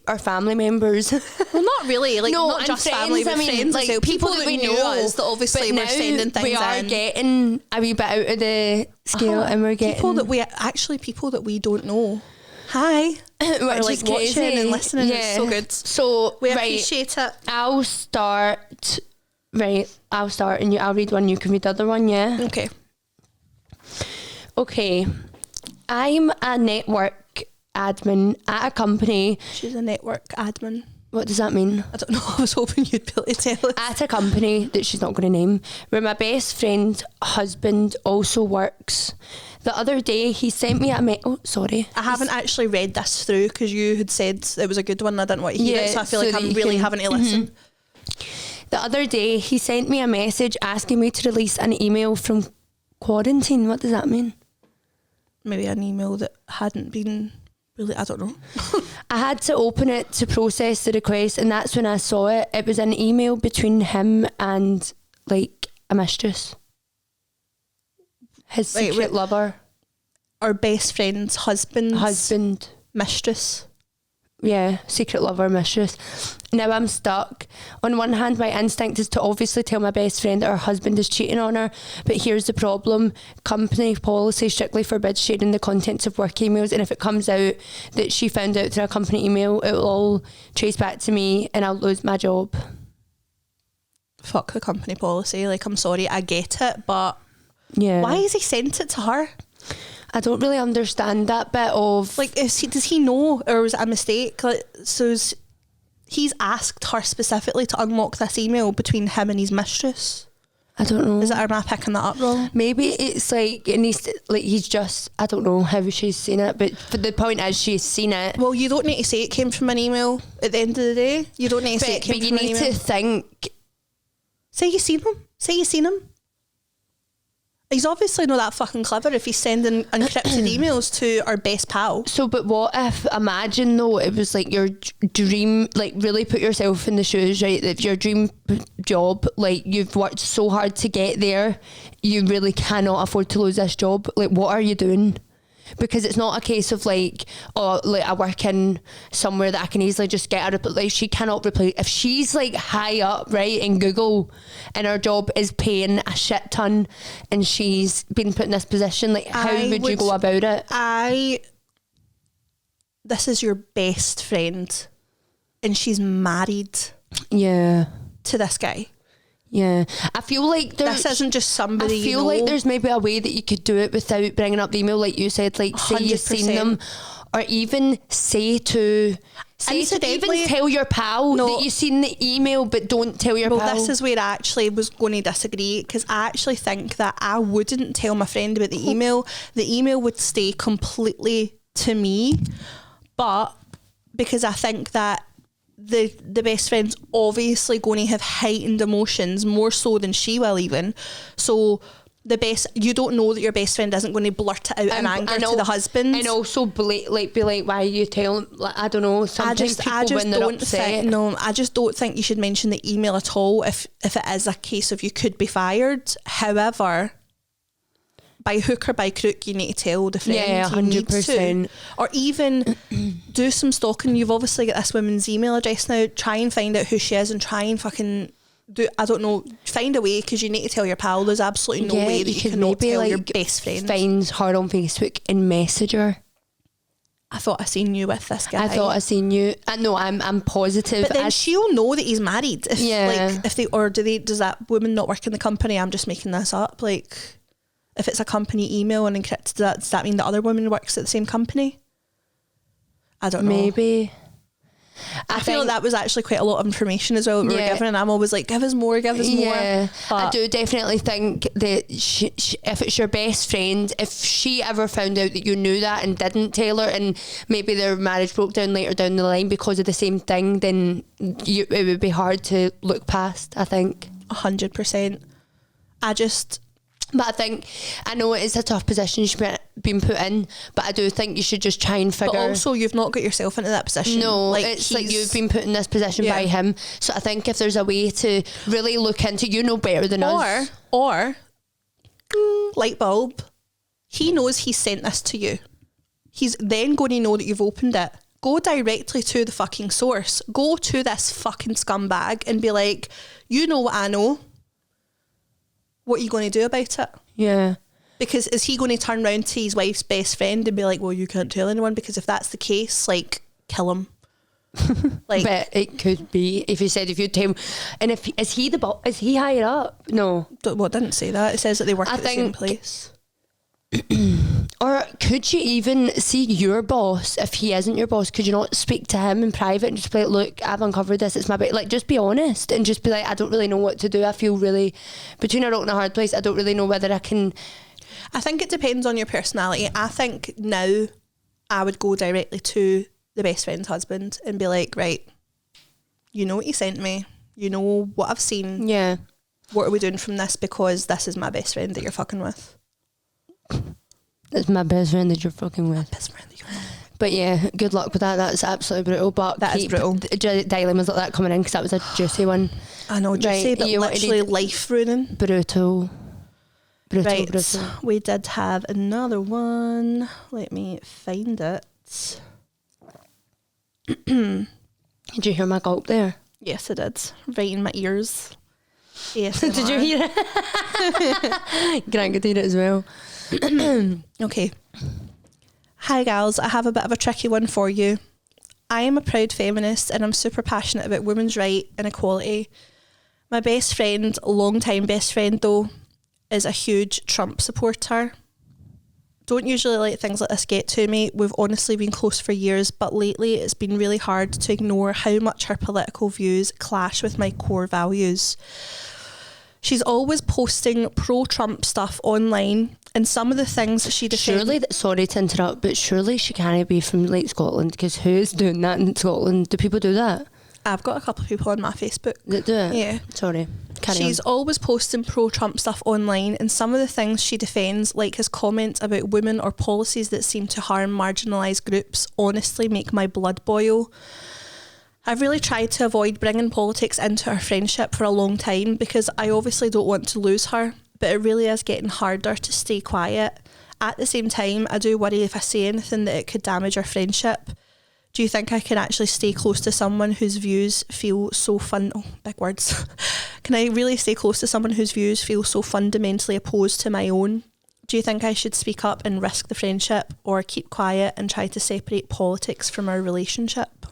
our family members. Well, not really. Like, no, not just friends, family, but friends. like, So people that we knew knew us that obviously were sending things we are in. getting a wee bit out of the scale, and we're getting people that we don't know. Hi. which Or is like crazy. watching and listening. Yeah. It's so good. So We right, appreciate it. I'll start. Right, I'll start, and I'll read one. You can read the other one. Yeah. Okay. Okay. I'm a network admin at a company. She's a network admin. What does that mean? I don't know. I was hoping you'd be able to tell us. At a company that she's not going to name, where my best friend's husband also works. The other day, he sent me sorry. I haven't actually read this through because you had said it was a good one and I didn't want to hear it, so I feel like I'm really having to listen. The other day, he sent me a message asking me to release an email from quarantine. What does that mean? Maybe an email that hadn't been really, I don't know. I had to open it to process the request, and that's when I saw it. It was an email between him and, like, a mistress. His secret lover. Our best friend's husband. Mistress. Yeah, secret lover, mistress. Now I'm stuck. On one hand, my instinct is to obviously tell my best friend that her husband is cheating on her, but here's the problem. Company policy strictly forbids sharing the contents of work emails, and if it comes out that she found out through a company email, it will all trace back to me and I'll lose my job. Fuck the company policy. Like, I'm sorry, I get it, but yeah, why has he sent it to her? I don't really understand that bit of, like, does he know, or was it a mistake? Like, he's asked her specifically to unlock this email between him and his mistress. I don't know. Am I picking that up wrong? Maybe it's like, and he's just, I don't know how she's seen it, but the point is she's seen it. Well, you don't need to say it came from an email at the end of the day. You don't need to say it came from an email. But you need to think. Say you seen him. He's obviously not that fucking clever if he's sending encrypted emails to our best pal. So, but what if, imagine though, it was like your dream, like really put yourself in the shoes, right? If your dream job, like you've worked so hard to get there, you really cannot afford to lose this job. Like, what are you doing? Because it's not a case of like, oh, like I work in somewhere that I can easily just get her, but like she cannot replace, if she's like high up, right, in Google and her job is paying a shit ton and she's been put in this position, like how would you go about it? This is your best friend and she's married to this guy. Yeah, I feel like this isn't just somebody. I feel like there's maybe a way that you could do it without bringing up the email, like you said, like say 100%. You've seen them, or even even tell your pal that you've seen the email, but don't tell your pal. Well, this is where I actually was going to disagree, because I actually think that I wouldn't tell my friend about the email. The email would stay completely to me, but because I think that the best friend's obviously going to have heightened emotions more so than she will even. So you don't know that your best friend isn't going to blurt it out in anger to the husband. And also be like, why are you telling, like, I don't know, sometimes people when they're upset. I just don't think you should mention the email at all if it is a case of you could be fired. However, by hook or by crook, you need to tell the friend. Yeah, 100%. Or even do some stalking. You've obviously got this woman's email address now. Try and find out who she is and try and fucking find a way, because you need to tell your pal. There's absolutely no way that you cannot tell your best friend. Find her on Facebook and message her. I thought I seen you with this guy. I thought I seen you. No, I'm positive. But then she'll know that he's married. Does that woman not work in the company? I'm just making this up. Like, if it's a company email and encrypted, does that mean the other woman works at the same company? I don't know. Maybe. I feel like that was actually quite a lot of information as well that we were given, and I'm always like, give us more. But I do definitely think that if it's your best friend, if she ever found out that you knew that and didn't tell her, and maybe their marriage broke down later down the line because of the same thing, then it would be hard to look past, I think. 100%. But I think, I know it's a tough position you've been put in, but I do think you should just try and figure... But also, you've not got yourself into that position. No, it's like you've been put in this position by him. So I think if there's a way to really look into, you know better than us. Or, light bulb, he knows he sent this to you. He's then going to know that you've opened it. Go directly to the fucking source. Go to this fucking scumbag and be like, you know what I know. What are you going to do about it? Yeah. Because is he going to turn round to his wife's best friend and be like, well, you can't tell anyone? Because if that's the case, like, kill him. Like, but it could be if you you tell him. And if is he the boss? Is he higher up? No. Well, it didn't say that. It says that they work at the same place. Or could you even see your boss if he isn't your boss? Could you not speak to him in private and just be like, look, I've uncovered this, it's my bit. Like, just be honest and just be like, I don't really know what to do. I feel really between a rock and a hard place. I don't really know whether I can. I think it depends on your personality. I think now I would go directly to the best friend's husband and be like, right, you know what you sent me, you know what I've seen. Yeah. What are we doing from this? Because this is my best friend that you're fucking with. It's my best friend that you're fucking with. Best friend that you're fucking with. But yeah, good luck with that. That's absolutely brutal. But that is brutal. Dilemmas like that coming in because that was a juicy one. I know, juicy, right, but literally life ruining. Brutal. Right, brutal. We did have another one. Let me find it. Did you hear my gulp there? Yes, I did. Right in my ears. Yes. Did you hear it? Gran could hear it as well. Okay. Hi gals, I have a bit of a tricky one for you. I am a proud feminist and I'm super passionate about women's right and equality. My best friend, long-time best friend though, is a huge Trump supporter. Don't usually let things like this get to me. We've honestly been close for years, but lately it's been really hard to ignore how much her political views clash with my core values. She's always posting pro-Trump stuff online, and some of the things she defends... Surely, sorry to interrupt, but surely she can't be from like Scotland, because who's doing that in Scotland? Do people do that? I've got a couple of people on my Facebook that do it. Yeah. Sorry. She's always posting pro-Trump stuff online, and some of the things she defends, like his comments about women or policies that seem to harm marginalised groups, honestly make my blood boil. I've really tried to avoid bringing politics into our friendship for a long time because I obviously don't want to lose her, but it really is getting harder to stay quiet. At the same time, I do worry if I say anything that it could damage our friendship. Do you think I can actually stay close to someone whose views feel so big words. Can I really stay close to someone whose views feel so fundamentally opposed to my own? Do you think I should speak up and risk the friendship, or keep quiet and try to separate politics from our relationship?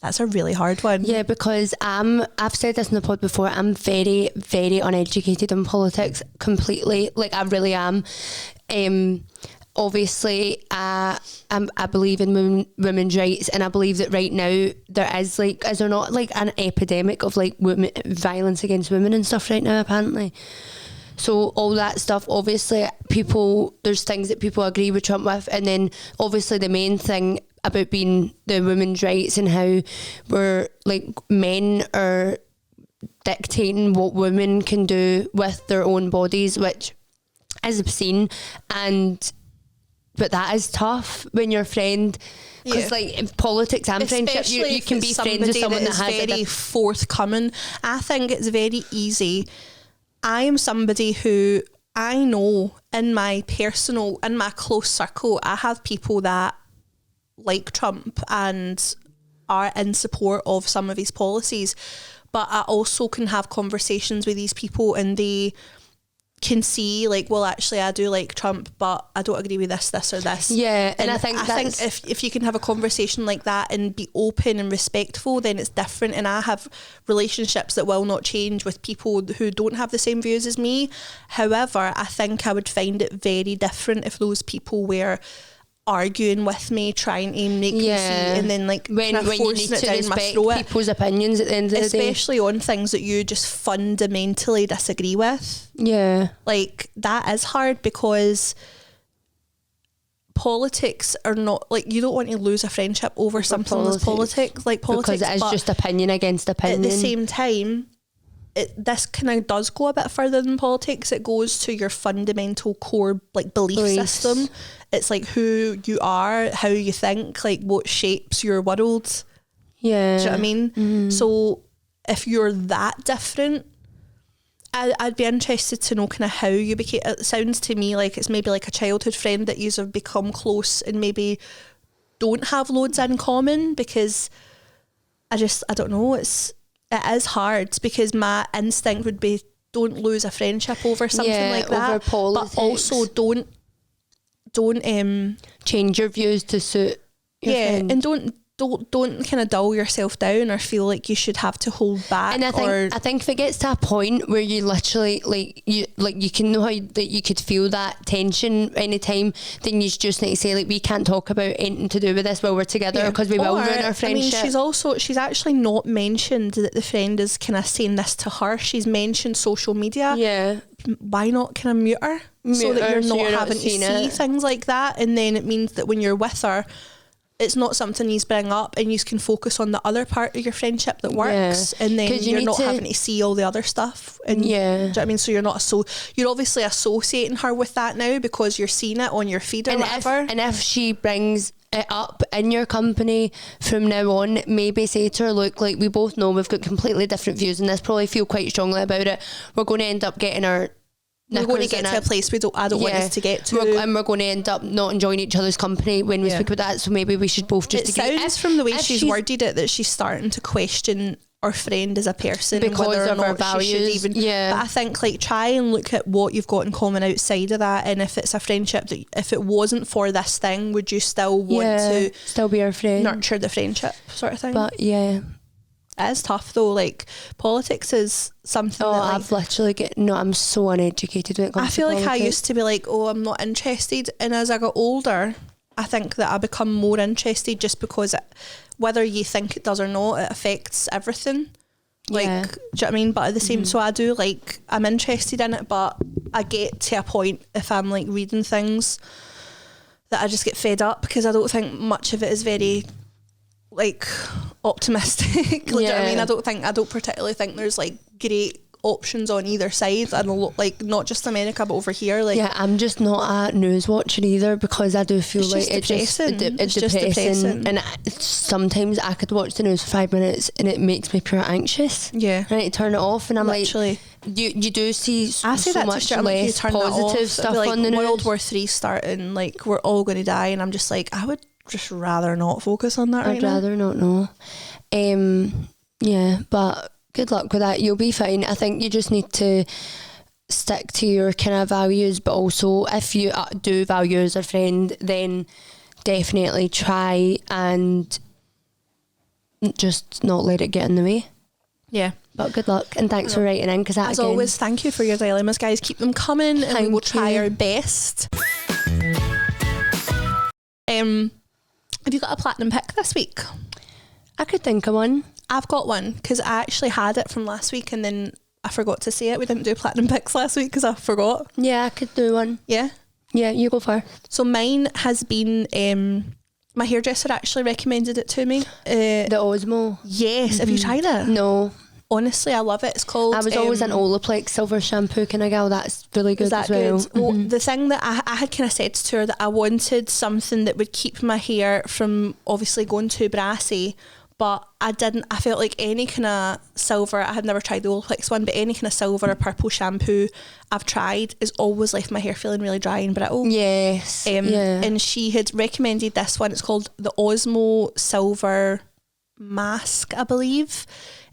That's a really hard one. Yeah, because I've said this in the pod before, I'm very, very uneducated in politics completely. Like, I really am. Obviously, I believe in women's rights, and I believe that right now there is, like, is there not like an epidemic of like violence against women and stuff right now, apparently? So all that stuff, obviously there's things that people agree with Trump with, and then obviously the main thing about being the women's rights and how we're like men are dictating what women can do with their own bodies, which is obscene. But that is tough when your friend, because like in politics and friendship, you can be friends with someone that has very forthcoming. I think it's very easy. I am somebody who I know in my close circle, I have people that like Trump and are in support of some of his policies, but I also can have conversations with these people and they can see like, well, actually I do like Trump, but I don't agree with this or this. Yeah, and I think if you can have a conversation like that and be open and respectful, then it's different. And I have relationships that will not change with people who don't have the same views as me. However, I think I would find it very different if those people were arguing with me, trying to make me see, and then like when you need to respect people's opinions at the end of the day, especially on things that you just fundamentally disagree with. Yeah, like that is hard because politics are not like, you don't want to lose a friendship over something that's politics, like politics, because it is just opinion against opinion. At the same time, this kind of does go a bit further than politics. It goes to your fundamental core like belief system. It's like who you are, how you think, like what shapes your world. Yeah. Do you know what I mean? So if you're that different, I'd be interested to know kind of how you became. It sounds to me like it's maybe like a childhood friend that you have become close and maybe don't have loads in common, because I don't know, it is hard, because my instinct would be don't lose a friendship over something like that, over politics. but also don't change your views to suit your friend. and don't kind of dull yourself down or feel like you should have to hold back. And I think if it gets to a point where you literally you can know how that you could feel that tension anytime, then you just need to say like, we can't talk about anything to do with this while we're together, because we will ruin our friendship. I mean, she's actually not mentioned that the friend is kind of saying this to her. She's mentioned social media. Yeah. Why not kind of mute her so that you're not having to see things like that, and then it means that when you're with her, it's not something you bring up, and you can focus on the other part of your friendship that works, and then you're not having to see all the other stuff. And do you know what I mean? So you're obviously associating her with that now because you're seeing it on your feed or whatever. And if she brings it up in your company from now on, maybe say to her, look, like, we both know we've got completely different views on this, probably feel quite strongly about it. We're going to end up getting our we're going to get to a place I don't want us to get to, and we're going to end up not enjoying each other's company when we speak about that. So maybe we should both just agree. It sounds from the way she's worded it that she's starting to question our friend as a person because whether or of not our values. She should even, but I think like try and look at what you've got in common outside of that, and if it's a friendship that if it wasn't for this thing, would you still want to still be our friend, nurture the friendship sort of thing? But it is tough though. Like politics is something that, like, I've literally I'm so uneducated when it comes to politics. I feel like I used to be like, oh, I'm not interested, and as I got older I think that I become more interested, just because whether you think it does or not, it affects everything. Like, do you know what I mean? But at the same, so I do, like, I'm interested in it, but I get to a point if I'm like reading things that I just get fed up, because I don't think much of it is very like optimistic. Like, do you know what I mean? I don't particularly think there's like great options on either side, and like not just America but over here. Like, I'm just not a news watcher either, because I do feel like it's depressing, and sometimes I could watch the news for 5 minutes and it makes me pure anxious. I need to turn it off, and I'm literally like, you do see so much less positive stuff like, on the news. World War III starting, like we're all going to die, and I'm just like, I would just rather not focus on that right now. I'd rather not know. But good luck with that. You'll be fine. I think you just need to stick to your kind of values, but also if you do value as a friend, then definitely try and just not let it get in the way. Yeah. But good luck, and thanks for writing in, because as always, thank you for your dilemmas, guys. Keep them coming, and we will try our best. Have you got a platinum pick this week? I could think of one. I've got one, because I actually had it from last week and then I forgot to say it. We didn't do platinum picks last week because I forgot. Yeah, I could do one. Yeah? Yeah, you go first. So mine has been, my hairdresser actually recommended it to me. The Osmo? Yes. Mm-hmm. Have you tried it? No. Honestly, I love it. It's called... I was always an Olaplex silver shampoo kind of gal. That's really good as well. Good? Well, the thing that I had kind of said to her that I wanted something that would keep my hair from obviously going too brassy, but I felt like any kind of silver, I had never tried the Olaplex one, but any kind of silver or purple shampoo I've tried has always left my hair feeling really dry and brittle. Yes. And she had recommended this one. It's called the Osmo Silver Mask, I believe.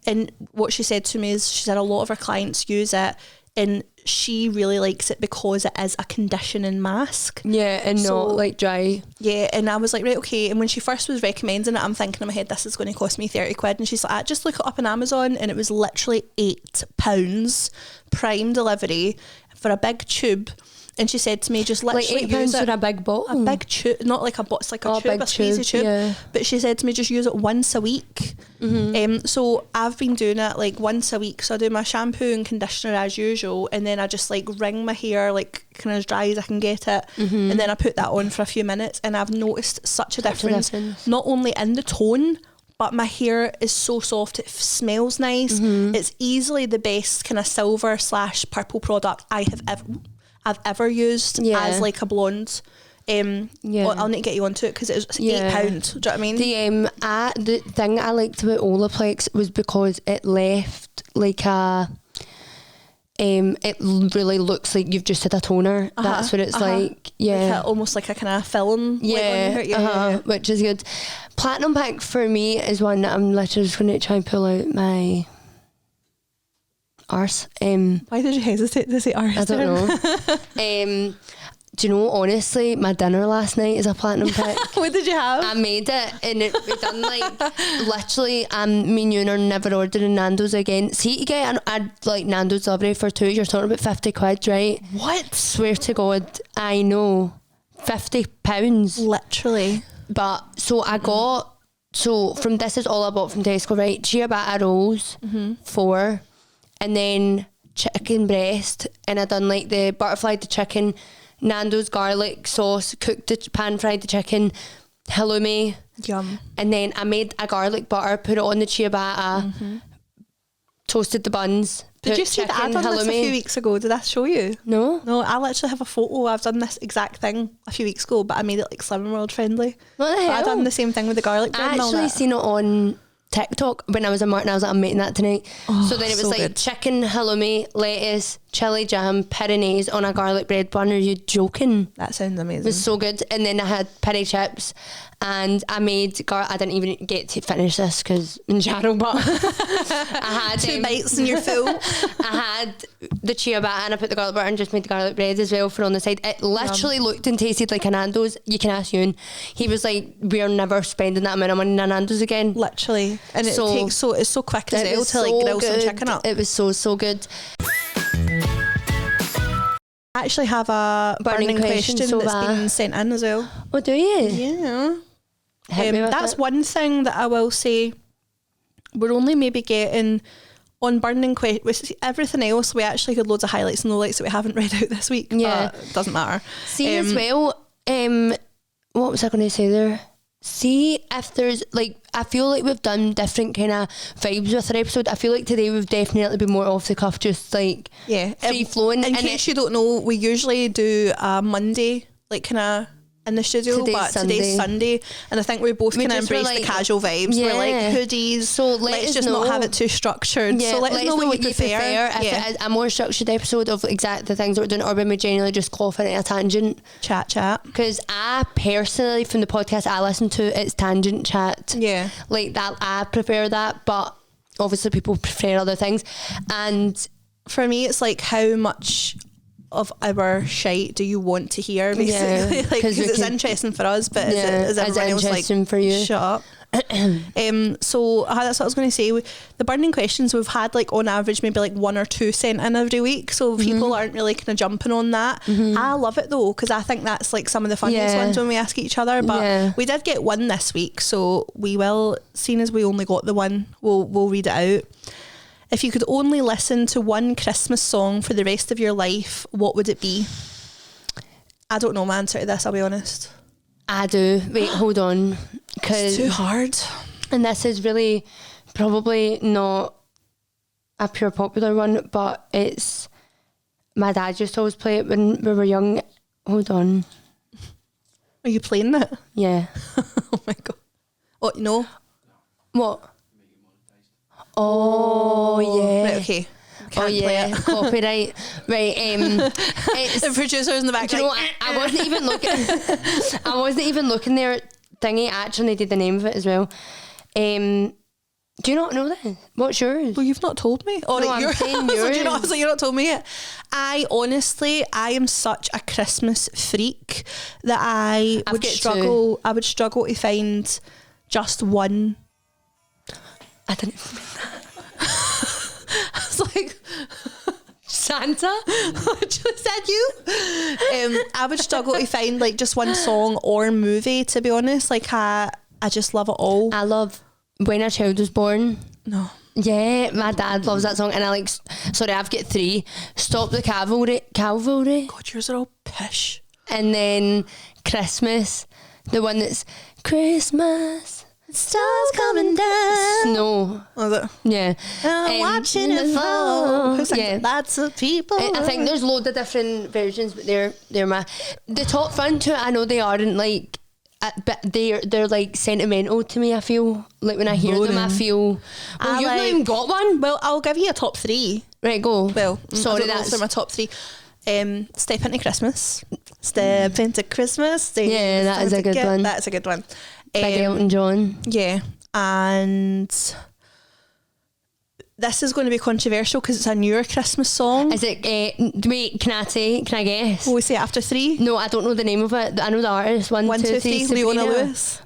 And what she said to me is she said a lot of her clients use it, and she really likes it because it is a conditioning mask. Yeah, and not like dry. Yeah, and I was like, right, okay. And when she first was recommending it, I'm thinking in my head, this is going to cost me 30 quid. And she's like, just look it up on Amazon, and it was literally £8 prime delivery for a big tube. And she said to me, just literally like £8 for a big bottle? A big tube, not like a bottle, it's like a tube, a squeezy tube. Yeah. But she said to me, just use it once a week. Mm-hmm. So I've been doing it like once a week. So I do my shampoo and conditioner as usual, and then I just like wring my hair like kind of as dry as I can get it, and then I put that on for a few minutes, and I've noticed such a difference. Not only in the tone, but my hair is so soft. It smells nice. It's easily the best kind of silver / purple product I've ever used as like a blonde. Well, I'll need to get you onto it because it was £8. Do you know what I mean? The thing I liked about Olaplex was because it left like a it really looks like you've just had a toner. That's what it's like. Like almost like a kind of film. Which is good. Platinum pack for me is one that I'm literally just going to try and pull out my arse. Why did you hesitate to say arse? I don't know. Do you know, honestly, my dinner last night is a platinum pick. What did you have? I made it and we done like literally me and you are never ordering Nando's again. See, to get like Nando's delivery for 2, you're talking about 50 quid, right? What? Swear to God, I know. £50. Literally. But so I got, from this is all I bought from Tesco, right? Ciabatta rolls, 4, and then chicken breast, and I done like the butterfly the chicken, Nando's garlic sauce, cooked the pan-fried the chicken, halloumi. Yum. And then I made a garlic butter, put it on the ciabatta, toasted the buns. Did you see that I done this a few weeks ago? Did I show you? No. No, I literally have a photo. I've done this exact thing a few weeks ago, but I made it like Slimming World friendly. What the hell? I done the same thing with the garlic bread and all that. I actually seen it on TikTok when I was in Martin. I was like, I'm making that tonight. So then it was so like good. chicken, halloumi, lettuce, chili jam, pyrenees on a garlic bread bun. Are you joking? That sounds amazing. It was so good. And then I had peri chips, and I made I didn't even get to finish this because in Jarrow, but I had 2 bites and you're full. I had the ciabatta and I put the garlic butter and just made the garlic bread as well for on the side. It literally looked and tasted like a Nando's. You can ask Ewan. He was like, we're never spending that amount of money in a Nando's again. Literally. And it takes it's so quick as well to like grill some chicken up. It was so good. I actually have a burning question that's been sent in as well. Oh, do you? Yeah. Hit me with that's it. one thing that I will say. We're only maybe getting on burning questions. Everything else, we actually had loads of highlights and lowlights that we haven't read out this week. Yeah. But it doesn't matter. See as well, what was I going to say there? See if there's like, I feel like we've done different kind of vibes with our episode. I feel like today we've definitely been more off the cuff, just like free flowing. In case you don't know, we usually do a Monday, like kind of in the studio, but today's Sunday, and I think we both kind of embrace the casual vibes. We're like hoodies, so let's just not have it too structured. So let us know what you prefer. If it is a more structured episode of exact the things that we're doing, or when we generally just go off in a tangent chat. Because I personally, from the podcast I listen to, it's tangent chat. Yeah, like that. I prefer that, but obviously people prefer other things. And for me, it's like how much of our shite do you want to hear, basically? Like, because it's interesting for us, but is everyone else like for you? Shut up. So that's what I was going to say. The burning questions we've had, like on average maybe like 1 or 2 sent in every week, so people aren't really kind of jumping on that. I love it though, because I think that's like some of the funniest ones when we ask each other, but we did get one this week, so we will, seeing as we only got the one, we'll read it out. If you could only listen to one Christmas song for the rest of your life, what would it be? I don't know my answer to this, I'll be honest. I do. Wait, hold on. It's too hard. And this is really probably not a pure popular one, but it's, my dad used to always play it when we were young. Hold on. Are you playing it? Yeah. Oh my God. Oh, no. What? Oh, yeah. Right, okay. Oh yeah, copyright. Right, it's the producers in the back. Do you know what? I wasn't even looking. I wasn't even looking there. Thingy actually did the name of it as well. Do you not know this? What's yours? Well, you've not told me. Oh, no, I'm saying yours. So you're not told me yet. I am such a Christmas freak that I would struggle to find just one. I didn't. I was like, Santa? I just said you. I would struggle to find like just one song or movie, to be honest. Like I just love it all. I love When a Child Was Born. No. Yeah, my dad loves that song, and I like. Sorry, I've got 3. Stop the Cavalry. God, yours are all pish. And then Christmas, the one that's Christmas. Stars coming down. Snow. Was it? Yeah. I'm watching it fall. Who sings yeah. it? Lots of people. I think there's loads of different versions, but they're my the top front two. I know they aren't like, but they're like sentimental to me. I feel like when I hear them, I feel. Well, you've not even got one. Well, I'll give you a top three. Right, go. Well, sorry, that's my top three. Step into Christmas. Step into Christmas. Yeah, that is a good one. That's a good one. Big Elton John. Yeah, and this is going to be controversial because it's a newer Christmas song. Is it? Wait, can I guess? Will we say it after three? No, I don't know the name of it. I know the artist. One, two, three. Leona Sabrina. Lewis.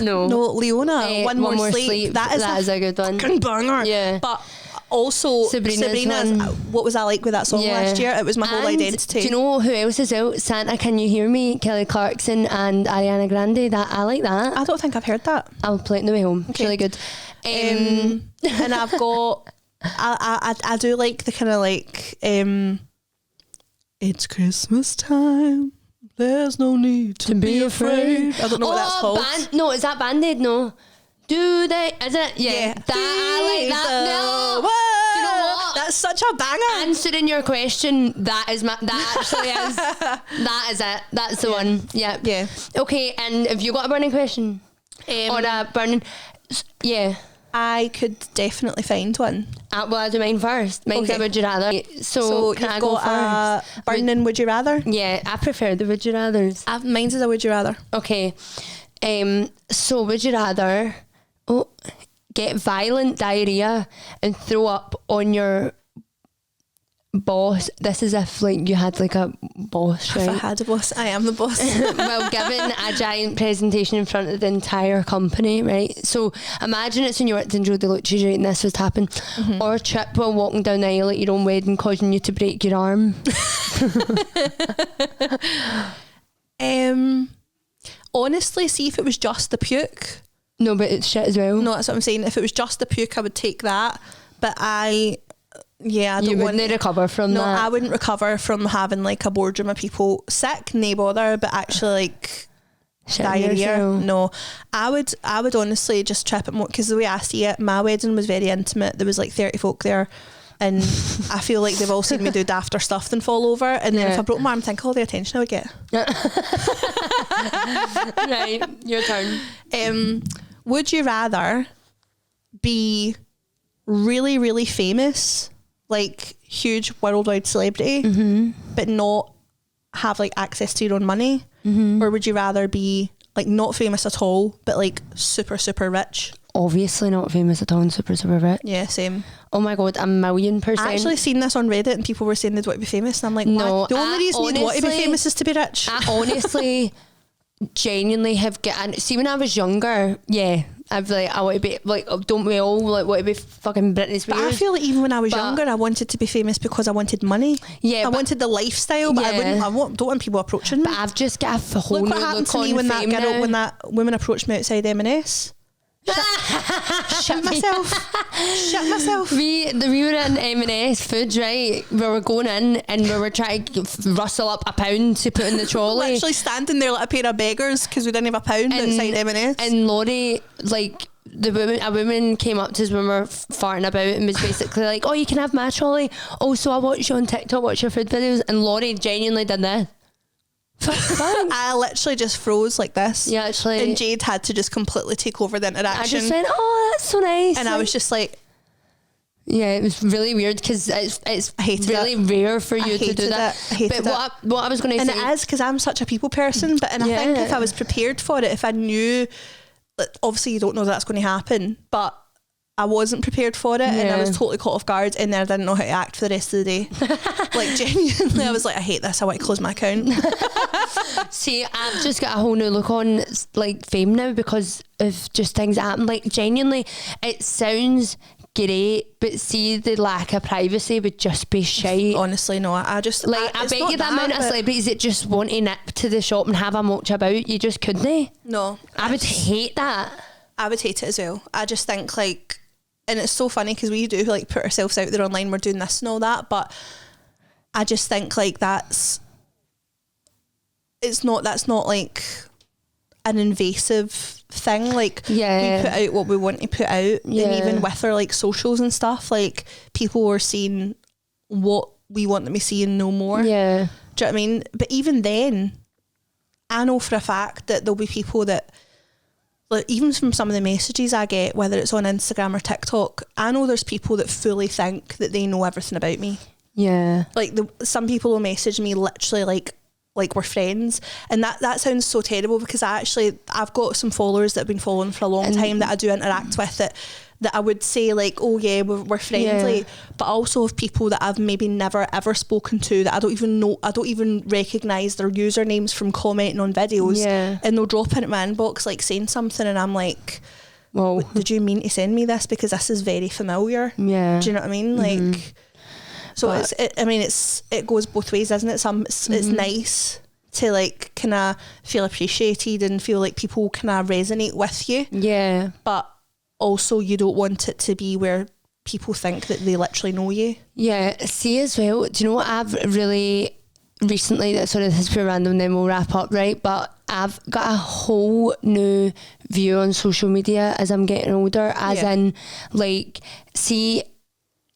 No, Leona. One more sleep. That is a good one. Fucking banger. Yeah, but also Sabrina's. What was I like with that song last year? It was my whole identity. Do you know who else is out? Santa, Can You Hear Me? Kelly Clarkson and Ariana Grande. That I like that. I don't think I've heard that. I'll play it on the way home. It's really good. And I've got. I do like the kind of like. It's Christmas time. There's no need to be afraid. I don't know what that's called. No, is that Band-Aid? No. Do they? Is it? Yeah. That, I like that. No. Do you know what? That's such a banger. Answering your question, that actually is. That is it. That's the one. Yeah. Yeah. Okay, and have you got a burning question? Or a burning... Yeah. I could definitely find one. Well, I'll do mine first. Mine's a would you rather. So can I go first? Burning would you rather? Yeah, I prefer the would you rathers. Mine's is a would you rather. Okay. So would you rather get violent diarrhea and throw up on your boss? This is if like you had like a boss, right? If I had a boss, I am the boss. Well, given a giant presentation in front of the entire company, right? So imagine it's when you worked in Joe DeLucci's, right, and this was happening. Mm-hmm. Or trip while walking down the aisle at your own wedding, causing you to break your arm. Honestly, see if it was just the puke. No, but it's shit as well. No, that's what I'm saying. If it was just the puke, I would take that. But I don't wouldn't recover from that. No, I wouldn't recover from having like a boardroom of people sick, no bother, but actually like diarrhea. No, I would honestly just trip it more, because the way I see it, my wedding was very intimate. There was like 30 folk there, and I feel like they've all seen me do dafter stuff than fall over, and then if I broke my arm, think all the attention I would get. Right, your turn. Would you rather be really, really famous, like huge worldwide celebrity, but not have like access to your own money? Or would you rather be like not famous at all, but like super, super rich? Obviously not famous at all and super, super rich. Yeah, same. Oh my God, 1,000,000%. I actually seen this on Reddit and people were saying they'd want to be famous, and I'm like, no, the only reason you'd want to be famous is to be rich. I honestly genuinely have see, when I was younger, I want to be like, don't we all like want to be fucking Britney Spears? But I feel like even when I was younger, I wanted to be famous because I wanted money. Yeah, I wanted the lifestyle, but don't want people approaching me. But I've just got a whole look what happened to me when that woman approached me outside M&S. Shit myself. We were in M&S Foods, right? We were going in and we were trying to rustle up £1 to put in the trolley. Literally standing there like a pair of beggars because we didn't have £1 outside M&S. And Lorri, like a woman came up to us when we were farting about and was basically like, "Oh, you can have my trolley. Oh, so I watch you on TikTok, watch your food videos." And Lorri genuinely did this. I literally just froze like this. Yeah, actually. And Jade had to just completely take over the interaction. I just went, "Oh, that's so nice." And I was just like, yeah, it was really weird because it's really rare for you to do that. But what I was going to say, and it is because I'm such a people person. But I think if I was prepared for it, if I knew, obviously you don't know that's going to happen, but I wasn't prepared for it, and I was totally caught off guard, and then I didn't know how to act for the rest of the day. Like genuinely, I was like, I hate this. I want to close my account. See, I've just got a whole new look on like fame now because of just things that happen. Like genuinely, it sounds great, but see, the lack of privacy would just be shite. Honestly, no. I bet you the amount of celebrities that just want to nip to the shop and have a moch about, you just couldn't. No, I would hate that. I would hate it as well. I just think like. And it's so funny because we do like put ourselves out there online, we're doing this and all that, but I just think like that's not like an invasive thing. Like we Yeah. put out what we want to put out, and Yeah. even with our like socials and stuff, like people are seeing what we want them to see and no more. Yeah. Do you know what I mean? But even then, I know for a fact that there'll be people that, like, even from some of the messages I get, whether it's on Instagram or TikTok, I know there's people that fully think that they know everything about me. Yeah. Like some people will message me literally like we're friends, and that sounds so terrible, because I've got some followers that have been following for a long time that I do interact with, that I would say like, oh yeah, we're friendly, Yeah. but I also have people that I've maybe never ever spoken to, that I don't even know, I don't even recognise their usernames from commenting on videos, Yeah. and they'll drop in at my inbox like saying something, and I'm like, Well, did you mean to send me this, because this is very familiar? yeah. Do you know what I mean? Like, so But- it goes both ways, isn't it? It's nice to like kind of feel appreciated and feel like people kind of resonate with you, Yeah. but also you don't want it to be where people think that they literally know you. Yeah. See as well, do you know what I've really recently, sorry, this is pretty random, then we'll wrap up, right? But I've got a whole new view on social media as I'm getting older, as Yeah. in, like, see,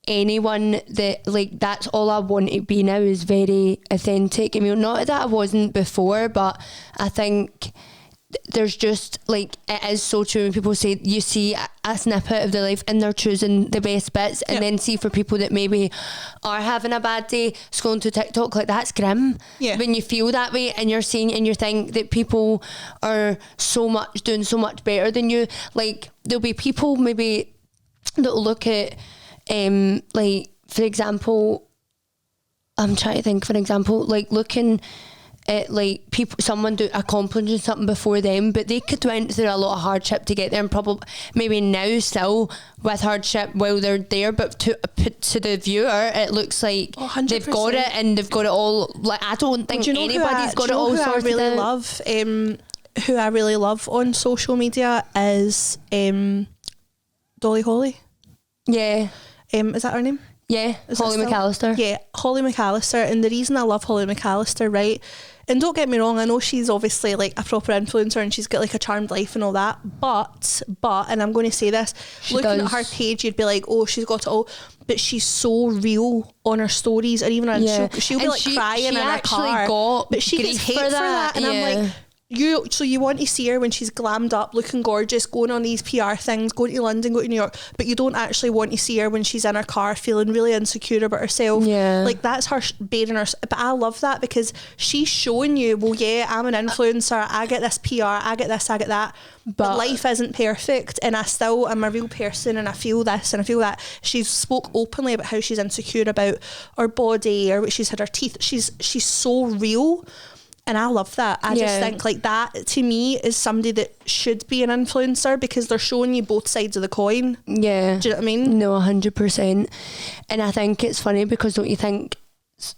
anyone that, like, that's all I want to be now is very authentic. I mean, not that I wasn't before, but I think there's just, like, it is so true when people say you see a snippet of their life and they're choosing the best bits, and Yep. then see for people that maybe are having a bad day, scrolling to TikTok, like, that's grim. Yeah. When you feel that way and you're seeing and you think that people are doing so much better than you, like, there'll be people maybe that'll look at like, for example, I'm trying to think, for example, like, looking at, like, people, someone accomplishing something before them, but they could went through a lot of hardship to get there, and probably maybe now still with hardship while they're there, but to the viewer it looks like 100%. they've got it, and they've got it all. Like, I don't think anybody's got it all sorted who I really out. love? Who I really love on social media is Dolly Holly. Yeah, Is that her name? yeah, Is that Holly still- McAllister. Yeah, Holly McAllister. And the reason I love Holly McAllister, right? And don't get me wrong, I know she's obviously like a proper influencer and she's got like a charmed life and all that. But, and I'm going to say this, She looking does. at her page, you'd be like, oh, she's got it all. But she's so real on her stories, or even on Yeah. she'll be And like she crying in her actually car. got But she gets grief hate for for that, that. And I'm yeah. like, you want to see her when she's glammed up, looking gorgeous, going on these PR things, going to London, going to New York, but you don't actually want to see her when she's in her car feeling really insecure about herself. Yeah. Like, that's her bearing her. But I love that, because she's showing you, well, yeah, I'm an influencer, I get this PR, I get this, I get that, but life isn't perfect, and I still am a real person, and I feel this and I feel that. She's spoke openly about how she's insecure about her body, or she's had her teeth. She's so real. And I love that. I just think, like, that to me is somebody that should be an influencer, because they're showing you both sides of the coin. Yeah. Do you know what I mean? No, 100%. And I think it's funny, because don't you think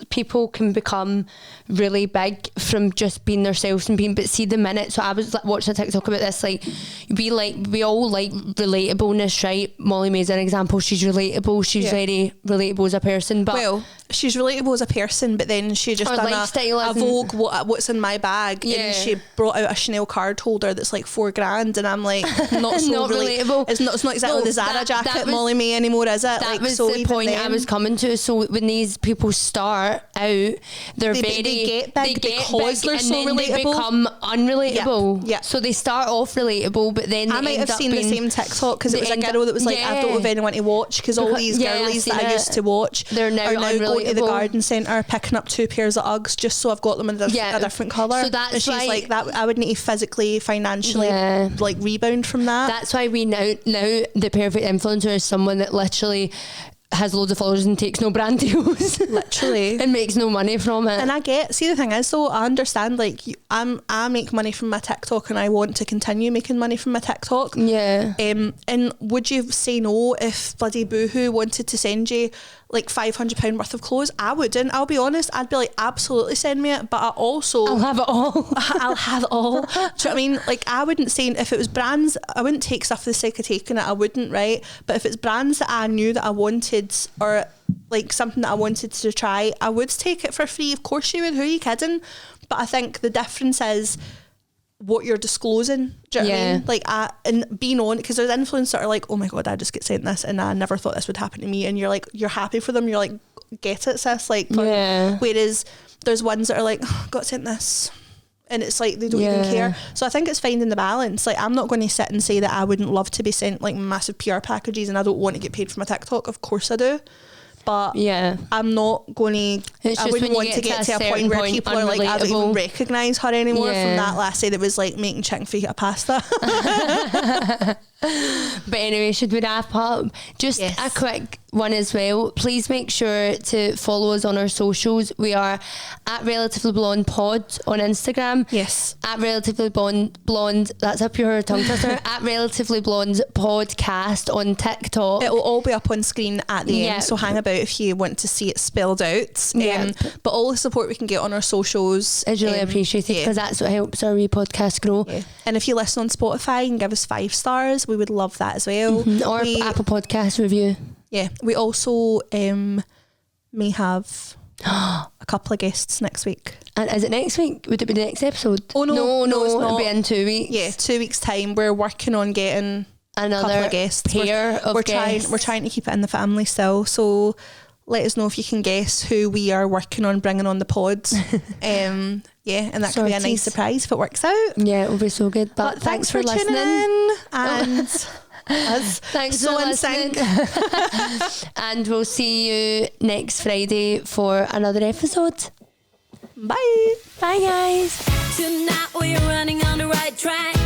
people can become really big from just being themselves and being, but see the minute, so I was like watching a TikTok about this, like, we all like relatableness, right? Molly May's an example. She's relatable, she's very relatable as a person, but Well, she's relatable as a person, but then she just Her done lifestyle a isn't- Vogue what's in my bag, Yeah. and she brought out a Chanel card holder that's like $4,000, and I'm like, not so Not relatable. It's not exactly No, the Zara that jacket was- Molly May anymore, is it? that Like, was so the even point I then- was coming to. So when these people start out, they're They get big because they're and so then they relatable. become unrelatable. Yep. So they start off relatable, but then I they might end have up seen the being- same TikTok, because it they was a end girl up- that was like, I don't yeah. have anyone to watch, because all Because- these yeah, I've girlies seen that I it. used to watch They're now going to the unrelatable. garden centre picking up 2 pairs of Uggs just so I've got them in a different colour. So that's and she's why- like, that I would need to physically, financially Yeah. like rebound from that. That's why we now the perfect influencer is someone that literally has loads of followers and takes no brand deals. Literally. And makes no money from it. And see, the thing is though, I understand, like, I make money from my TikTok, and I want to continue making money from my TikTok. Yeah. And would you say no if bloody Boohoo wanted to send you like £500 worth of clothes? I wouldn't. I'll be honest. I'd be like, absolutely send me it. But I also, I'll have it all. I'll have it all. Do you know what I mean? Like, I wouldn't say, if it was brands, I wouldn't take stuff for the sake of taking it. I wouldn't, right? But if it's brands that I knew that I wanted, or like something that I wanted to try, I would take it for free. Of course you would. Who are you kidding? But I think the difference is, what you're disclosing. Do you know what I mean? Like, and being on, because there's influencers that are like, oh my God, I just get sent this and I never thought this would happen to me. And you're like, you're happy for them. You're like, get it, sis. Like, whereas there's ones that are like, oh, got sent this. And it's like, they don't even care. So I think it's finding the balance. Like, I'm not going to sit and say that I wouldn't love to be sent like massive PR packages and I don't want to get paid for my TikTok. Of course I do. But I'm not going to, I wouldn't want to get to a point where people are like, I don't even recognise her anymore from that lassie that was like making chicken fajita pasta. But anyway, should we wrap up? Just a quick one as well. Please make sure to follow us on our socials. We are at Relatively Blonde Pod on Instagram. Yes. At Relatively Blonde, that's up your tongue twister. At Relatively Blonde Podcast on TikTok. It will all be up on screen at the end, so hang about if you want to see it spelled out. But all the support we can get on our socials is really appreciated, because that's what helps our wee podcast grow. And if you listen on Spotify and give us 5 stars, we would love that as well. Or Apple Podcast review. Yeah, we also may have a couple of guests next week. And is it next week? Would it be the next episode? Oh no, it's not. It'll be in 2 weeks. Yeah, 2 weeks time. We're working on getting another couple of guests. Pair of guests. We're trying to keep it in the family still. So let us know if you can guess who we are working on bringing on the pod. And that could be a nice surprise if it works out. Yeah, it'll be so good. But thanks for listening. Tuning in and thanks for listening. And we'll see you next Friday for another episode. Bye. Bye, guys. Tonight we're running on the right track.